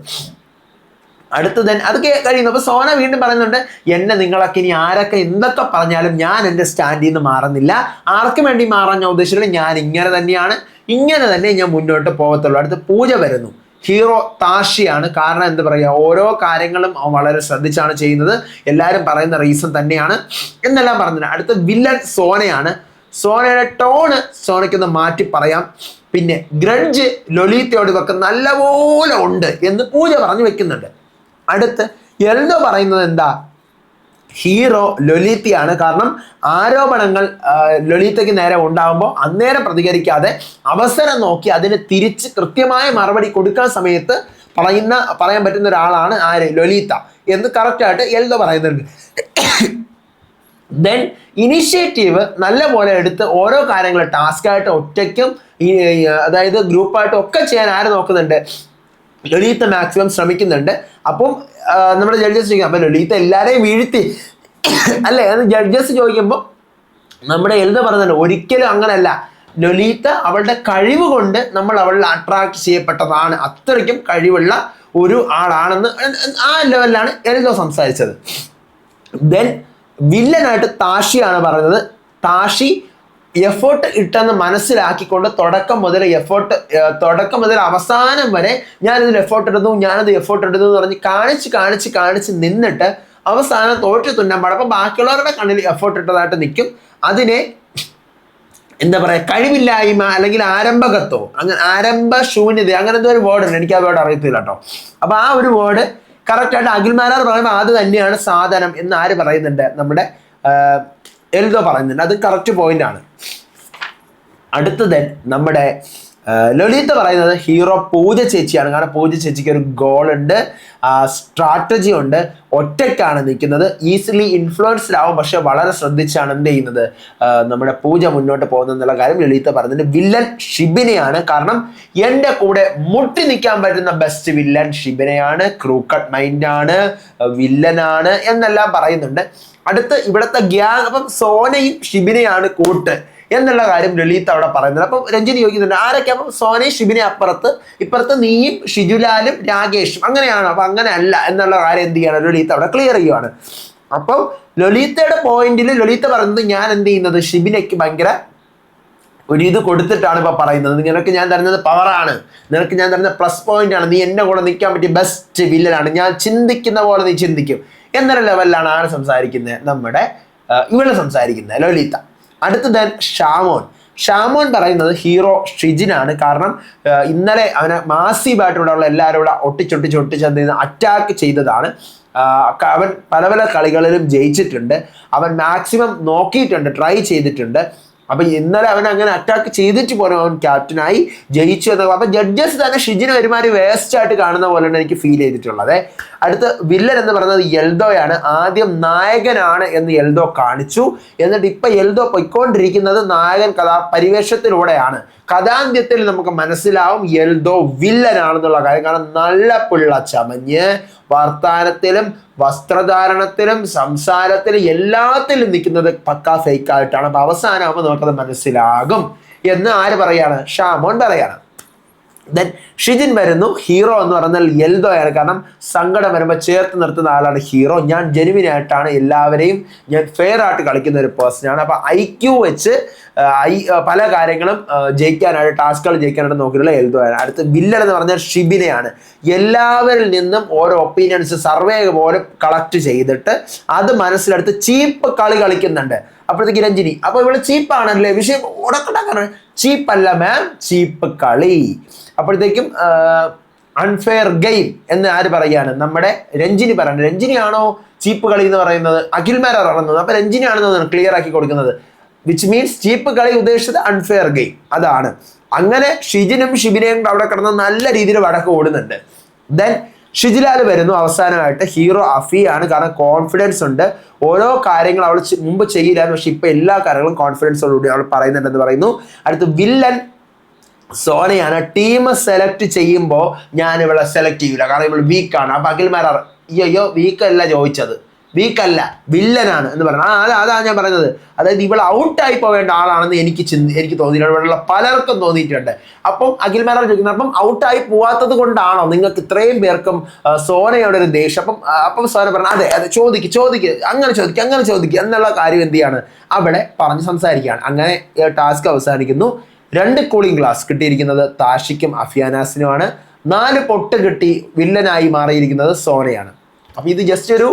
അടുത്തത് അത് കഴിയുന്നു. അപ്പൊ സോന വീണ്ടും പറയുന്നുണ്ട്, എന്നെ നിങ്ങളൊക്കെ ഇനി ആരൊക്കെ എന്തൊക്കെ പറഞ്ഞാലും ഞാൻ എൻ്റെ സ്റ്റാൻഡിൽ നിന്ന് മാറുന്നില്ല. ആർക്കും വേണ്ടി മാറാൻ ഞാൻ ഉദ്ദേശിച്ചില്ല, ഞാൻ ഇങ്ങനെ തന്നെയാണ്, ഇങ്ങനെ തന്നെ ഞാൻ മുന്നോട്ട് പോകത്തുള്ളൂ. അടുത്ത് പൂജ വരുന്നു. ഹീറോ താഷിയാണ്. കാരണം എന്താ പറയുക, ഓരോ കാര്യങ്ങളും അവൻ വളരെ ശ്രദ്ധിച്ചാണ് ചെയ്യുന്നത്, എല്ലാവരും പറയുന്ന റീസൺ തന്നെയാണ് എന്നെല്ലാം പറഞ്ഞിട്ടുണ്ട്. അടുത്ത വില്ലൻ സോനയാണ്. സോനയുടെ ടോണ് സോനയ്ക്കൊന്ന് മാറ്റി പറയാം. പിന്നെ ഗ്രഡ്ജ് ലൊലീത്തയോട് ഇവർക്ക് നല്ലപോലെ ഉണ്ട് എന്ന് പൂജ പറഞ്ഞു വെക്കുന്നുണ്ട്. അടുത്ത് എൽദോ പറയുന്നത് എന്താ, ഹീറോ ലൊലീത്തയാണ്. കാരണം ആരോപണങ്ങൾ ലൊലീത്തയ്ക്ക് നേരെ ഉണ്ടാകുമ്പോൾ അന്നേരം പ്രതികരിക്കാതെ അവസരം നോക്കി അതിന് തിരിച്ച് കൃത്യമായ മറുപടി കൊടുക്കാൻ സമയത്ത് പറയാൻ പറ്റുന്ന ഒരാളാണ് ആര്, ലൊലീത്ത എന്ന് കറക്റ്റായിട്ട് എൽദോ പറയുന്നുണ്ട്. ദെൻ ഇനിഷ്യേറ്റീവ് നല്ലപോലെ എടുത്ത് ഓരോ കാര്യങ്ങൾ ടാസ്കായിട്ട് ഒറ്റയ്ക്കും അതായത് ഗ്രൂപ്പായിട്ടും ഒക്കെ ചെയ്യാൻ ആര് നോക്കുന്നുണ്ട്, ലൊലീത്ത മാക്സിമം ശ്രമിക്കുന്നുണ്ട്. അപ്പം നമ്മുടെ ജഡ്ജസ് ചോദിക്കാം, അപ്പം ലൊലീത്ത എല്ലാവരെയും വീഴ്ത്തി അല്ലേ എന്ന് ജഡ്ജസ് ചോദിക്കുമ്പോൾ നമ്മുടെ എൽദോ പറയുന്നുണ്ട്, ഒരിക്കലും അങ്ങനെയല്ല, ലൊലീത്ത അവളുടെ കഴിവ് കൊണ്ട് നമ്മൾ അവളിൽ അട്രാക്ട് ചെയ്യപ്പെട്ടതാണ്, അത്രയ്ക്കും കഴിവുള്ള ഒരു ആളാണെന്ന് ആ ലെവലിലാണ് എൽദോ സംസാരിച്ചത്. ദെൻ വില്ലനായിട്ട് താഷിയാണ് പറയുന്നത്. താഷി എഫേർട്ട് ഇട്ടെന്ന് മനസ്സിലാക്കിക്കൊണ്ട് തുടക്കം മുതൽ അവസാനം വരെ ഞാനിതിൽ എഫേർട്ട് ഇടുന്നു എന്ന് പറഞ്ഞ് കാണിച്ച് നിന്നിട്ട് അവസാനം തോറ്റു തുന്നമ്പാട്. അപ്പം ബാക്കിയുള്ളവരുടെ കണ്ണിൽ എഫേർട്ട് ഇട്ടതായിട്ട് നിൽക്കും. അതിനെ എന്താ പറയുക, കഴിവില്ലായ്മ അല്ലെങ്കിൽ ആരംഭകത്വം, അങ്ങനെ ആരംഭ ശൂന്യത, അങ്ങനെ എന്തോ ഒരു വേർഡ് ഉണ്ട്, എനിക്ക് ആ വേർഡ് അറിയത്തില്ല കേട്ടോ. അപ്പൊ ആ ഒരു വേർഡ് കറക്റ്റായിട്ട് അഖിൽമാരാർ പറയുമ്പോൾ അത് തന്നെയാണ് സാധനം എന്ന് ആര് പറയുന്നുണ്ട്, നമ്മുടെ എൽദോ പറയുന്നുണ്ട്. അത് കറക്റ്റ് പോയിന്റ് ആണ്. അടുത്തത് നമ്മുടെ ലൊലീത്ത പറയുന്നത് ഹീറോ പൂജ ചേച്ചിയാണ്. കാരണം പൂജ ചേച്ചിക്ക് ഒരു ഗോൾ ഉണ്ട്, സ്ട്രാറ്റജി ഉണ്ട്, ഒറ്റയ്ക്കാണ് നിൽക്കുന്നത്, ഈസിലി ഇൻഫ്ലുവൻസ്ഡ് ആവും, പക്ഷെ വളരെ ശ്രദ്ധിച്ചാണ് എന്ത് ചെയ്യുന്നത്, നമ്മുടെ പൂജ മുന്നോട്ട് പോകുന്നുള്ള കാര്യം ലളിത പറയുന്നുണ്ട്. വില്ലൻ ഷിബിനെയാണ്. കാരണം എൻ്റെ കൂടെ മുട്ടി നിൽക്കാൻ പറ്റുന്ന ബെസ്റ്റ് വില്ലൻ ഷിബിനെയാണ്, ക്രൂക്കട്ട് മൈൻഡാണ്, വില്ലനാണ് എന്നെല്ലാം പറയുന്നുണ്ട്. അടുത്ത് ഇവിടുത്തെ ഗ്യാങ്, അപ്പം സോനയും ഷിബിനെയാണ് കൂട്ട് എന്നുള്ള കാര്യം ലളിത് അവിടെ പറയുന്നത്. അപ്പം രഞ്ജിനി ചോദിക്കുന്നുണ്ട് ആരൊക്കെ, അപ്പം സോനയും ഷിബിനെ അപ്പുറത്ത്, ഇപ്പുറത്ത് നീയും ഷിജുലാലും രാകേഷും, അങ്ങനെയാണോ? അപ്പൊ അങ്ങനെ അല്ല എന്നുള്ള കാര്യം എന്ത് ചെയ്യണം, ലളിത് അവിടെ ക്ലിയർ ചെയ്യുവാണ്. അപ്പം ലളിതയുടെ പോയിന്റിൽ ലളിത പറയുന്നത് ഞാൻ എന്ത് ചെയ്യുന്നത്, ഷിബിനയ്ക്ക് ഭയങ്കര ഒരു ഇത് കൊടുത്തിട്ടാണ് ഇപ്പൊ പറയുന്നത്, നിനക്ക് ഞാൻ തരുന്നത് പവറാണ്, നിനക്ക് ഞാൻ തരുന്ന പ്ലസ് പോയിന്റ് ആണ്, നീ എന്റെ കൂടെ നിൽക്കാൻ പറ്റിയ ബെസ്റ്റ് വില്ലനാണ്, ഞാൻ ചിന്തിക്കുന്ന പോലെ നീ ചിന്തിക്കും എന്നൊരു ലെവലിലാണ് ആര് സംസാരിക്കുന്നത്, നമ്മുടെ ഇവിടെ സംസാരിക്കുന്നത് ലളിത. അടുത്തത് ഷാമോൻ പറയുന്നത് ഹീറോ ഷിജിനാണ്. കാരണം ഇന്നലെ അവനെ മാസീവായിട്ടുള്ള എല്ലാവരും കൂടെ ഒട്ടിച്ചെന്ന് അറ്റാക്ക് ചെയ്തതാണ്. അവൻ പല പല കളികളിലും ജയിച്ചിട്ടുണ്ട്, അവൻ മാക്സിമം നോക്കിയിട്ടുണ്ട്, ട്രൈ ചെയ്തിട്ടുണ്ട്. അപ്പൊ ഇന്നലെ അവൻ അങ്ങനെ അറ്റാക്ക് ചെയ്തിട്ട് പോലും അവൻ ക്യാപ്റ്റനായി ജയിച്ചു എന്നൊക്കെ. അപ്പൊ ജഡ്ജസ് തന്നെ ഷിജിനെ ഒരുമാതിരി വേസ്റ്റ് ആയിട്ട് കാണുന്ന പോലെയാണ് എനിക്ക് ഫീൽ ചെയ്തിട്ടുള്ളത്. അടുത്ത വില്ലൻ എന്ന് പറയുന്നത് എൽദോയാണ്. ആദ്യം നായകനാണ് എന്ന് എൽദോ കാണിച്ചു, എന്നിട്ട് ഇപ്പൊ എൽദോ പൊയ്ക്കൊണ്ടിരിക്കുന്നത് നായകൻ പരിവേഷത്തിലൂടെയാണ്. കഥാന്ത്യത്തിൽ നമുക്ക് മനസ്സിലാവും എൽദോ വില്ലനാണെന്നുള്ള കാര്യം. കാരണം നല്ല പിള്ള ചമഞ്ഞ് വർത്താനത്തിലും വസ്ത്രധാരണത്തിലും സംസാരത്തിലും എല്ലാത്തിലും നിൽക്കുന്നത് പക്കാ ഫേക്കായിട്ടാണ്. അപ്പൊ അവസാനമാകുമ്പോൾ നമുക്കത് മനസ്സിലാകും എന്ന് ആര് പറയാണ്, ഷാമോൻ പറയാണ്. ദെൻ ഷിജിൻ വരുന്നു. ഹീറോ എന്ന് പറഞ്ഞാൽ എൽദോയാണ്. കാരണം സങ്കടം വരുമ്പോൾ ചേർത്ത് നിർത്തുന്ന ആളാണ് ഹീറോ. ഞാൻ ജെനുവിനായിട്ടാണ് എല്ലാവരെയും, ഞാൻ ഫെയർ ആയിട്ട് കളിക്കുന്ന ഒരു പേഴ്സണാണ്. അപ്പൊ IQ വെച്ച് പല കാര്യങ്ങളും ജയിക്കാനായിട്ട്, ടാസ്കുകൾ ജയിക്കാനായിട്ട് നോക്കിയിട്ടുള്ള എൽദോയാണ്. അടുത്ത് വില്ലൻ എന്ന് പറഞ്ഞാൽ ഷിബിനെയാണ്. എല്ലാവരിൽ നിന്നും ഓരോ ഒപ്പീനിയൻസ് സർവേ പോലെ കളക്ട് ചെയ്തിട്ട് അത് മനസ്സിലെടുത്ത് ചീപ്പ് കളി കളിക്കുന്നുണ്ട്. അപ്പോഴത്തേക്ക് രഞ്ജിനി, അപ്പൊ ഇവിടെ ചീപ്പാണല്ലേ, വിഷയം ഉടക്കണ്ടാക്കാണ്, ചീപ്പല്ല മാം, ചീപ്പ് കളി. അപ്പോഴത്തേക്കും അൺഫെയർ ഗെയിം എന്ന് ആര് പറയാണ്? നമ്മുടെ രഞ്ജിനി പറയുന്നത്. രഞ്ജിനിയാണോ ചീപ്പ് കളി എന്ന് പറയുന്നത്? അഖിൽമാരാർ പറയുന്നത്. അപ്പൊ രഞ്ജിനിയാണെന്ന് ക്ലിയർ ആക്കി കൊടുക്കുന്നത്. വിച്ച് മീൻസ് ചീപ്പ് കളി ഉദ്ദേശിച്ചത് അൺഫെയർ ഗെയിം, അതാണ്. അങ്ങനെ ഷിജിനും ഷിബിനെയും അവിടെ കിടന്ന് നല്ല രീതിയിൽ വടക്ക് ഓടുന്നുണ്ട്. ദെൻ ഷിജിലാൽ വരുന്നു അവസാനമായിട്ട്. ഹീറോ അഫിയാണ്, കാരണം കോൺഫിഡൻസ് ഉണ്ട്. ഓരോ കാര്യങ്ങൾ അവൾ മുമ്പ് ചെയ്യില്ലായിരുന്നു, പക്ഷെ ഇപ്പൊ എല്ലാ കാര്യങ്ങളും കോൺഫിഡൻസോടുകൂടി അവൾ പറയുന്നുണ്ടെന്ന് പറയുന്നു. അടുത്ത് വില്ലൻ സോനയാണ്. ടീം സെലക്ട് ചെയ്യുമ്പോൾ ഞാൻ ഇവളെ സെലക്ട് ചെയ്യൂല, കാരണം ഇവൾ വീക്കാണ്. അപ്പൊ അഖിൽമാരാർ അയ്യോ വീക്കല്ല ചോദിച്ചത്, വീക്കല്ല വില്ലനാണ് എന്ന് പറഞ്ഞു. അതാണ് ഞാൻ പറയുന്നത്. അതായത് ഇവൾ ഔട്ടായി പോവേണ്ട ആളാണെന്ന് എനിക്ക് തോന്നിയിട്ടുണ്ട്, ഇവിടെയുള്ള പലർക്കും തോന്നിയിട്ടുണ്ട്. അപ്പം അഖിൽമാരാർ ചോദിക്കുന്നത്, അപ്പം ഔട്ടായി പോവാത്തത് കൊണ്ടാണോ നിങ്ങൾക്ക് ഇത്രയും പേർക്കും സോനയുടെ ഒരു ദേഷ്യം? അപ്പം സോന പറഞ്ഞു അതെ ചോദിക്ക് അങ്ങനെ ചോദിക്കുക എന്നുള്ള കാര്യം എന്ത് ചെയ്യാണ് അവിടെ പറഞ്ഞ് സംസാരിക്കുകയാണ്. അങ്ങനെ ടാസ്ക് അവസാനിക്കുന്നു. 2 കൂളിംഗ് ഗ്ലാസ് കിട്ടിയിരിക്കുന്നത് താഷിക്കും അഫിയാനാസിനുമാണ്. 4 പൊട്ട് കിട്ടി വില്ലനായി മാറിയിരിക്കുന്നത് സോനയാണ്. അപ്പൊ ഇത് ജസ്റ്റ് ഒരു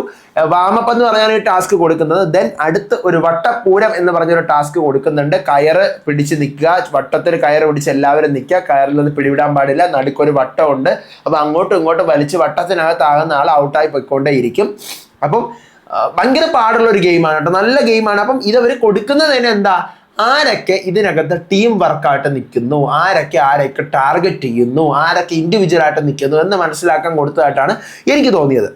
വാമപ്പ് എന്ന് പറഞ്ഞാണ് ഈ ടാസ്ക് കൊടുക്കുന്നത്. ദെൻ അടുത്ത് ഒരു വട്ടപ്പൂരം എന്ന് പറഞ്ഞൊരു ടാസ്ക് കൊടുക്കുന്നുണ്ട്. കയറ് പിടിച്ച് നിൽക്കുക, വട്ടത്തിൽ കയറ് പിടിച്ച് എല്ലാവരും നിൽക്കുക, കയറിൽ നിന്ന് പിടിവിടാൻ പാടില്ല, നടുക്കൊരു വട്ടമുണ്ട്. അപ്പൊ അങ്ങോട്ടും ഇങ്ങോട്ടും വലിച്ച് വട്ടത്തിനകത്താകുന്ന ആൾ ഔട്ടായി പോയിക്കൊണ്ടേ ഇരിക്കും. അപ്പം ഭയങ്കര പാടുള്ള ഒരു ഗെയിമാണ് കേട്ടോ, നല്ല ഗെയിമാണ്. അപ്പം ഇതവർ കൊടുക്കുന്നത് തന്നെ എന്താ, ആരൊക്കെ ഇതിനകത്ത് ടീം വർക്കായിട്ട് നിൽക്കുന്നു, ആരൊക്കെ ടാർഗറ്റ് ചെയ്യുന്നു, ആരൊക്കെ ഇൻഡിവിജ്വൽ ആയിട്ട് നിൽക്കുന്നു എന്ന് മനസ്സിലാക്കാൻ കൊടുത്തതായിട്ടാണ് എനിക്ക് തോന്നിയത്.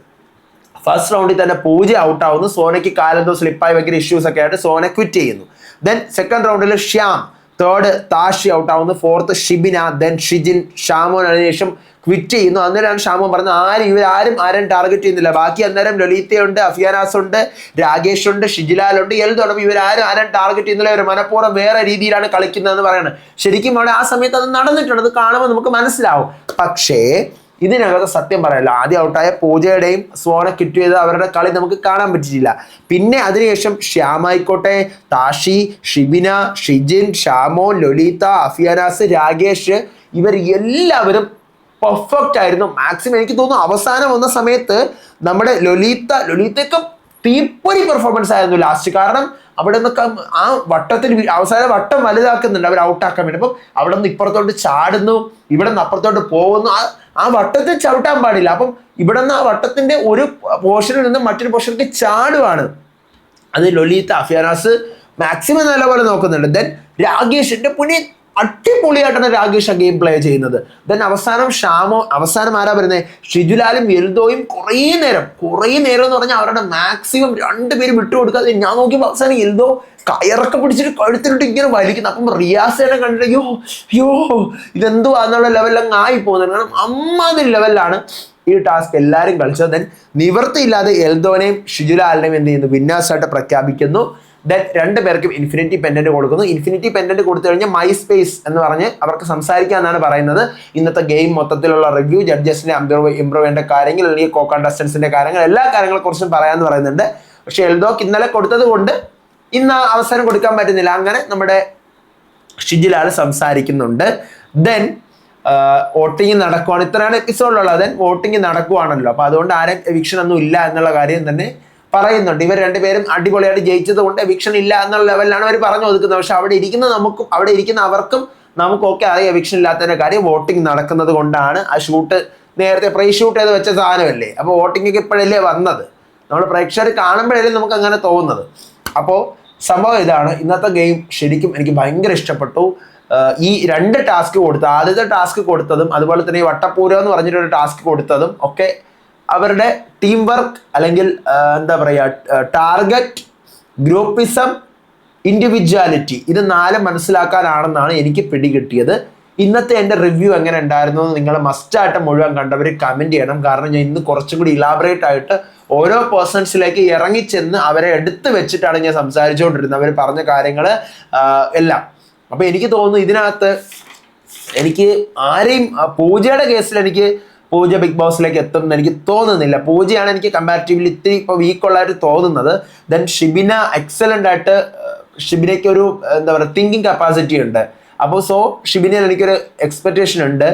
ഫസ്റ്റ് റൗണ്ടിൽ തന്നെ പൂജ ഔട്ട് ആവുന്നു. സോനയ്ക്ക് കാലെന്തോ സ്ലിപ്പായി ഭയങ്കര ഇഷ്യൂസ് ഒക്കെ ആയിട്ട് സോന ക്വിറ്റ് ചെയ്യുന്നു. ദെൻ സെക്കൻഡ് റൗണ്ടിൽ ശ്യാം, തേർഡ് താഷി ഔട്ട് ആവുന്നു, ഫോർത്ത് ഷിബിന, ദെൻ ഷിജിൻ, ഷാമോൻ അതിനുശേഷം ക്വിറ്റ് ചെയ്യുന്നു. അന്നേരമാണ് ഷാമോൻ പറഞ്ഞത് ഇവരാരും ടാർഗറ്റ് ചെയ്യുന്നില്ല. ബാക്കി അന്നേരം ലളിതയുണ്ട്, അഫിയാനാസ് ഉണ്ട്, രാകേഷ് ഉണ്ട്, ഷിജിലാലുണ്ട്, എൽദോണ്ട്. ഇവരാരും ടാർഗറ്റ് ചെയ്യുന്നില്ല, ഇവർ മനഃപൂർവ്വം വേറെ രീതിയിലാണ് കളിക്കുന്നതെന്ന് പറയണം. ശരിക്കും അവിടെ ആ സമയത്ത് അത് നടന്നിട്ടുണ്ട്, അത് കാണുമ്പോൾ നമുക്ക് മനസ്സിലാവും. പക്ഷേ ഇതിനകത്ത് സത്യം പറയല്ല, ആദ്യം ഔട്ടായ പൂജയുടെയും സോന ക്വിറ്റ് ചെയ്ത് അവരുടെ കളി നമുക്ക് കാണാൻ പറ്റിയില്ല. പിന്നെ അതിനുശേഷം ശ്യാമായിക്കോട്ടെ, താഷി, ഷിബിന, ഷിജിൻ, ഷാമോൻ, ലൊലിത, അഫിയാനാസ്, രാകേഷ്, ഇവർ എല്ലാവരും പെർഫെക്റ്റ് ആയിരുന്നു. മാക്സിമം എനിക്ക് തോന്നുന്നു അവസാനം വന്ന സമയത്ത് നമ്മുടെ ലൊലിതയൊക്കെ തീപ്പൊരി പെർഫോമൻസ് ആയിരുന്നു ലാസ്റ്റ്. കാരണം അവിടെ നിന്നൊക്കെ ആ വട്ടത്തിൽ അവസാന വട്ടം വലുതാക്കുന്നുണ്ട് അവർ ഔട്ടാക്കാൻ വേണ്ടി. അപ്പം അവിടെ നിന്ന് ഇപ്പുറത്തോട്ട് ചാടുന്നു, ഇവിടെ നിന്ന് അപ്പുറത്തോട്ട് പോകുന്നു. ആ വട്ടത്തിൽ ചവിട്ടാൻ പാടില്ല. അപ്പം ഇവിടെ നിന്ന് ആ വട്ടത്തിന്റെ ഒരു പോർഷനിൽ നിന്ന് മറ്റൊരു പോർഷനിലേക്ക് ചാടുവാണ്. അത് ലൊലിത, അഫിയാനാസ് മാക്സിമം നല്ലപോലെ നോക്കുന്നുണ്ട്. ദെൻ രാകേഷിന്റെ പുണ്യ അടിപൊളിയായിട്ടാണ് രാകേഷ് ഗെയിം പ്ലേ ചെയ്യുന്നത്. ദെൻ അവസാനം ആരാ വരുന്നത്, ഷിജുലാലും എൽദോയും കുറേ നേരം എന്ന് പറഞ്ഞാൽ അവരുടെ മാക്സിമം 2 പേര് വിട്ടുകൊടുക്കാതെ. ഞാൻ നോക്കിയപ്പോൾ അവസാനം എൽദോ കയറൊക്കെ പിടിച്ചിട്ട് കഴുത്തിലിട്ട് ഇങ്ങനെ വലിക്കുന്നു. അപ്പം റിയാസേനെ കണ്ടിട്ട് അയ്യോ ഇതെന്തുവാ എന്നുള്ള ലെവലിലങ്ങ് ആയി പോകുന്നത്. കാരണം അമ്മാതിരി ലെവലിലാണ് ഈ ടാസ്ക് എല്ലാവരും കളിച്ചത്. ദെൻ നിവൃത്തിയില്ലാതെ എൽദോനെയും ഷിജുലാലിനെയും എന്ത് ചെയ്യുന്നു, വിന്നേഴ്സായിട്ട് പ്രഖ്യാപിക്കുന്നു. ദെൻ 2 പേർക്കും ഇൻഫിനിറ്റി പെൻഡന്റ് കൊടുക്കുന്നു. ഇൻഫിനിറ്റി പെൻഡന്റ് കൊടുത്തു കഴിഞ്ഞാൽ മൈ സ്പേസ് എന്ന് പറഞ്ഞ് അവർക്ക് സംസാരിക്കാമെന്നാണ് പറയുന്നത്. ഇന്നത്തെ ഗെയിം മൊത്തത്തിലുള്ള റിവ്യൂ, ജഡ്ജസിനെ ഇംപ്രൂവ് ചെയ്യേണ്ട കാര്യങ്ങൾ, അല്ലെങ്കിൽ കോ കണ്ടസ്റ്റൻസിന്റെ കാര്യങ്ങൾ, എല്ലാ കാര്യങ്ങളെ കുറിച്ചും പറയാമെന്ന് പറയുന്നുണ്ട്. പക്ഷെ എൽദോക്ക് ഇന്നലെ കൊടുത്തത് കൊണ്ട് ഇന്ന് അവസരം കൊടുക്കാൻ പറ്റുന്നില്ല. അങ്ങനെ നമ്മുടെ ഷിജിലാൽ സംസാരിക്കുന്നുണ്ട്. ദെൻ വോട്ടിങ് നടക്കുവാണ്. ഇത്രയാണ് എപ്പിസോഡിലുള്ളത്. ദെൻ വോട്ടിങ് നടക്കുവാണല്ലോ, അപ്പൊ അതുകൊണ്ട് ആരും എവിക്ഷൻ ഒന്നും ഇല്ല എന്നുള്ള കാര്യം തന്നെ പറയുന്നുണ്ട്. ഇവർ 2 പേരും അടിപൊളിയായിട്ട് ജയിച്ചത് കൊണ്ട് എവിക്ഷൻ ഇല്ല എന്നുള്ള ലെവലിലാണ് അവർ പറഞ്ഞു ഒതുക്കുന്നത്. പക്ഷെ അവിടെ ഇരിക്കുന്ന അവർക്കും നമുക്കൊക്കെ അറിയാം എവിക്ഷൻ ഇല്ലാത്തതിന്റെ കാര്യം. വോട്ടിംഗ് നടക്കുന്നത് കൊണ്ടാണ്. ആ ഷൂട്ട് നേരത്തെ പ്രീ ഷൂട്ട് ചെയ്ത് വെച്ച സാധനമല്ലേ, അപ്പോൾ വോട്ടിംഗ് ഒക്കെ ഇപ്പോഴല്ലേ വന്നത്, നമ്മൾ പ്രേക്ഷകർ കാണുമ്പോഴല്ലേ നമുക്ക് അങ്ങനെ തോന്നുന്നത്. അപ്പോൾ സംഭവം ഇതാണ്. ഇന്നത്തെ ഗെയിം ശരിക്കും എനിക്ക് ഭയങ്കര ഇഷ്ടപ്പെട്ടു. ഈ 2 ടാസ്ക് ആദ്യത്തെ ടാസ്ക് കൊടുത്തതും അതുപോലെ തന്നെ ഈ വട്ടപ്പൂരം എന്ന് പറഞ്ഞിട്ടൊരു ടാസ്ക് കൊടുത്തതും ഒക്കെ അവരുടെ ടീം വർക്ക്, അല്ലെങ്കിൽ എന്താ പറയുക, ടാർഗറ്റ്, ഗ്രൂപ്പിസം, ഇൻഡിവിജ്വാലിറ്റി, ഇത് 4 മനസ്സിലാക്കാനാണെന്നാണ് എനിക്ക് പിടികിട്ടിയത്. ഇന്നത്തെ എൻ്റെ റിവ്യൂ എങ്ങനെ ഉണ്ടായിരുന്നു എന്ന് നിങ്ങൾ മസ്റ്റായിട്ട് മുഴുവൻ കണ്ടവർ കമൻറ്റ് ചെയ്യണം. കാരണം ഞാൻ ഇന്ന് കുറച്ചും കൂടി ഇലാബറേറ്റ് ആയിട്ട് ഓരോ പേഴ്സൺസിലേക്ക് ഇറങ്ങിച്ചെന്ന് അവരെ എടുത്ത് വെച്ചിട്ടാണ് ഞാൻ സംസാരിച്ചുകൊണ്ടിരുന്നത്, അവർ പറഞ്ഞ കാര്യങ്ങൾ എല്ലാം. അപ്പോൾ എനിക്ക് തോന്നുന്നു ഇതിനകത്ത് എനിക്ക് ആരെയും, പൂജയുടെ കേസിൽ എനിക്ക് പൂജ ബിഗ് ബോസിലേക്ക് എത്തും എന്ന് എനിക്ക് തോന്നുന്നില്ല. പൂജയാണ് എനിക്ക് കമ്പാരിറ്റീവ്ലി ഇത്തിരി ഇപ്പോൾ വീക്കുള്ളതായിട്ട് തോന്നുന്നത്. ദെൻ ഷിബിന എക്സലൻ്റ് ആയിട്ട്, ഷിബിനയ്ക്ക് ഒരു എന്താ പറയുക തിങ്കിങ് കപ്പാസിറ്റി ഉണ്ട്. അപ്പോൾ ഷിബിനയിൽ എനിക്കൊരു എക്സ്പെക്റ്റേഷൻ ഉണ്ട്.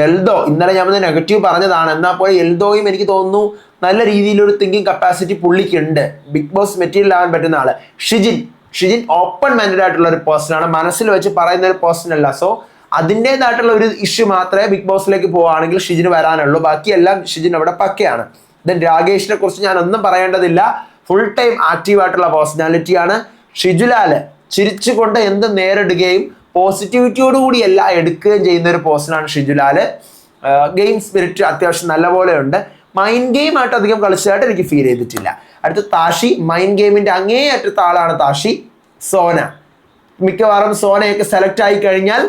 എൽദോ ഇന്നലെ ഞാൻ നെഗറ്റീവ് പറഞ്ഞതാണ്, എന്നാൽ പോയി എൽദോയും എനിക്ക് തോന്നുന്നു നല്ല രീതിയിലൊരു തിങ്കിങ് കപ്പാസിറ്റി പുള്ളിക്കുണ്ട്, ബിഗ് ബോസ് മെറ്റീരിയൽ ആവാൻ പറ്റുന്ന ആള്. ഷിജിൻ ഓപ്പൺ മൈൻഡഡ് ആയിട്ടുള്ള ഒരു പേഴ്സൺ ആണ്, മനസ്സിൽ വെച്ച് പറയുന്ന ഒരു പേഴ്സൺ അല്ല. സോ അതിൻ്റെതായിട്ടുള്ള ഒരു ഇഷ്യൂ മാത്രമേ ബിഗ് ബോസിലേക്ക് പോവുകയാണെങ്കിൽ ഷിജിന് വരാനുള്ളൂ. ബാക്കിയെല്ലാം ഷിജിൻ അവിടെ പക്കയാണ്. ദെൻ രാകേഷിനെ കുറിച്ച് ഞാൻ ഒന്നും പറയേണ്ടതില്ല. Full time ആക്റ്റീവായിട്ടുള്ള പേഴ്സണാലിറ്റിയാണ്. ഷിജുലാല് ചിരിച്ചുകൊണ്ട് എന്ത് നേരിടുകയും പോസിറ്റിവിറ്റിയോടുകൂടി എല്ലാം എടുക്കുകയും ചെയ്യുന്ന ഒരു പേഴ്സണാണ് ഷിജുലാല്. ഗെയിം സ്പിരിറ്റ് അത്യാവശ്യം നല്ലപോലെ ഉണ്ട്. മൈൻഡ് ഗെയിം ആയിട്ട് അധികം കളിച്ചതായിട്ട് എനിക്ക് ഫീൽ ചെയ്തിട്ടില്ല. അടുത്ത താഷി, മൈൻഡ് ഗെയിമിന്റെ അങ്ങേയറ്റത്തെ ആളാണ് താഷി. സോന, മിക്കവാറും സോനയൊക്കെ സെലക്ട് ആയി കഴിഞ്ഞാൽ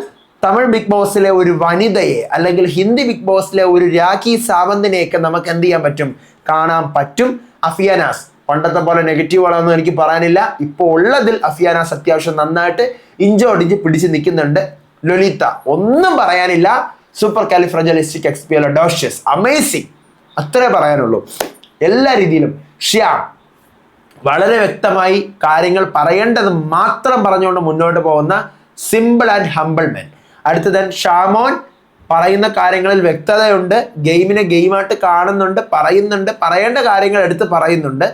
തമിഴ് ബിഗ് ബോസിലെ ഒരു വനിതയെ അല്ലെങ്കിൽ ഹിന്ദി ബിഗ് ബോസിലെ ഒരു രാഖി സാവന്തിനെയൊക്കെ നമുക്ക് എന്ത് ചെയ്യാൻ പറ്റും, കാണാൻ പറ്റും. അഫിയാനാസ് പണ്ടത്തെ പോലെ നെഗറ്റീവുകളൊന്നും എനിക്ക് പറയാനില്ല. ഇപ്പോൾ ഉള്ളതിൽ അഫിയാനാസ് അത്യാവശ്യം നന്നായിട്ട് ഇഞ്ചോടിഞ്ച് പിടിച്ച് നിൽക്കുന്നുണ്ട്. ലൊലിത ഒന്നും പറയാനില്ല. സൂപ്പർ കാലിഫ്രജലിസ്റ്റിക് എക്സ്പിയലോഡോഷ്യസ്, അമേസിങ്, അത്രേ പറയാനുള്ളൂ എല്ലാ രീതിയിലും. ശ്യാം വളരെ വ്യക്തമായി കാര്യങ്ങൾ പറയേണ്ടത് മാത്രം പറഞ്ഞുകൊണ്ട് മുന്നോട്ട് പോകുന്ന സിമ്പിൾ ആൻഡ് ഹംബിൾ മെൻ. അടുത്തത് ഷാമോൻ, പറയുന്ന കാര്യങ്ങളിൽ വ്യക്തതയുണ്ട്, ഗെയിമിനെ ഗെയിമായിട്ട് കാണുന്നുണ്ട്, പറയുന്നുണ്ട്, പറയേണ്ട കാര്യങ്ങൾ എടുത്ത് പറയുന്നുണ്ട്.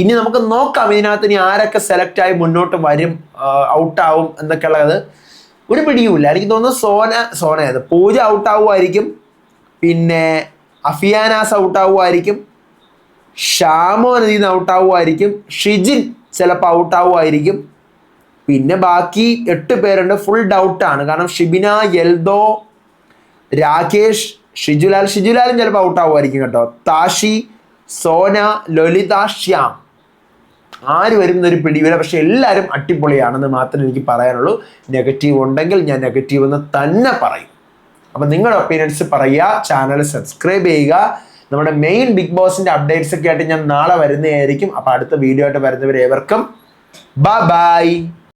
ഇനി നമുക്ക് നോക്കാം ഇതിനകത്ത് ഇനി ആരൊക്കെ സെലക്ട് ആയി മുന്നോട്ട് വരും, ഔട്ടാവും എന്നൊക്കെ ഉള്ളത് ഒരു പിടിയുമില്ല. എനിക്ക് തോന്നുന്നു സോനയത് പൂജ ഔട്ടാവുമായിരിക്കും, പിന്നെ അഫിയാനാസ് ഔട്ടാവുമായിരിക്കും, ഷാമോൻ ഇതിൽ നിന്ന് ഔട്ടാവുമായിരിക്കും, ഷിജിൻ ചിലപ്പോൾ ഔട്ടാവുമായിരിക്കും. പിന്നെ ബാക്കി 8 പേരുണ്ട്, ഫുൾ ഡൗട്ടാണ്. കാരണം ഷിബിന, എൽദോ, രാകേഷ്, ഷിജുലാലും ചിലപ്പോൾ ഔട്ടാവുമായിരിക്കും കേട്ടോ. താഷി, സോന, ലളിത, ശ്യാം, ആര് വരുന്നൊരു പിടിവില. പക്ഷെ എല്ലാവരും അടിപൊളിയാണെന്ന് മാത്രമേ എനിക്ക് പറയാനുള്ളൂ. നെഗറ്റീവ് ഉണ്ടെങ്കിൽ ഞാൻ നെഗറ്റീവ് എന്ന് തന്നെ പറയും. അപ്പം നിങ്ങളുടെ ഒപ്പീനിയൻസ് പറയുക, ചാനൽ സബ്സ്ക്രൈബ് ചെയ്യുക. നമ്മുടെ മെയിൻ ബിഗ് ബോസിന്റെ അപ്ഡേറ്റ്സ് ഒക്കെ ആയിട്ട് ഞാൻ നാളെ വരുന്നതായിരിക്കും. അപ്പോൾ അടുത്ത വീഡിയോ ആയിട്ട് വരുന്നവരേവർക്കും ബൈ.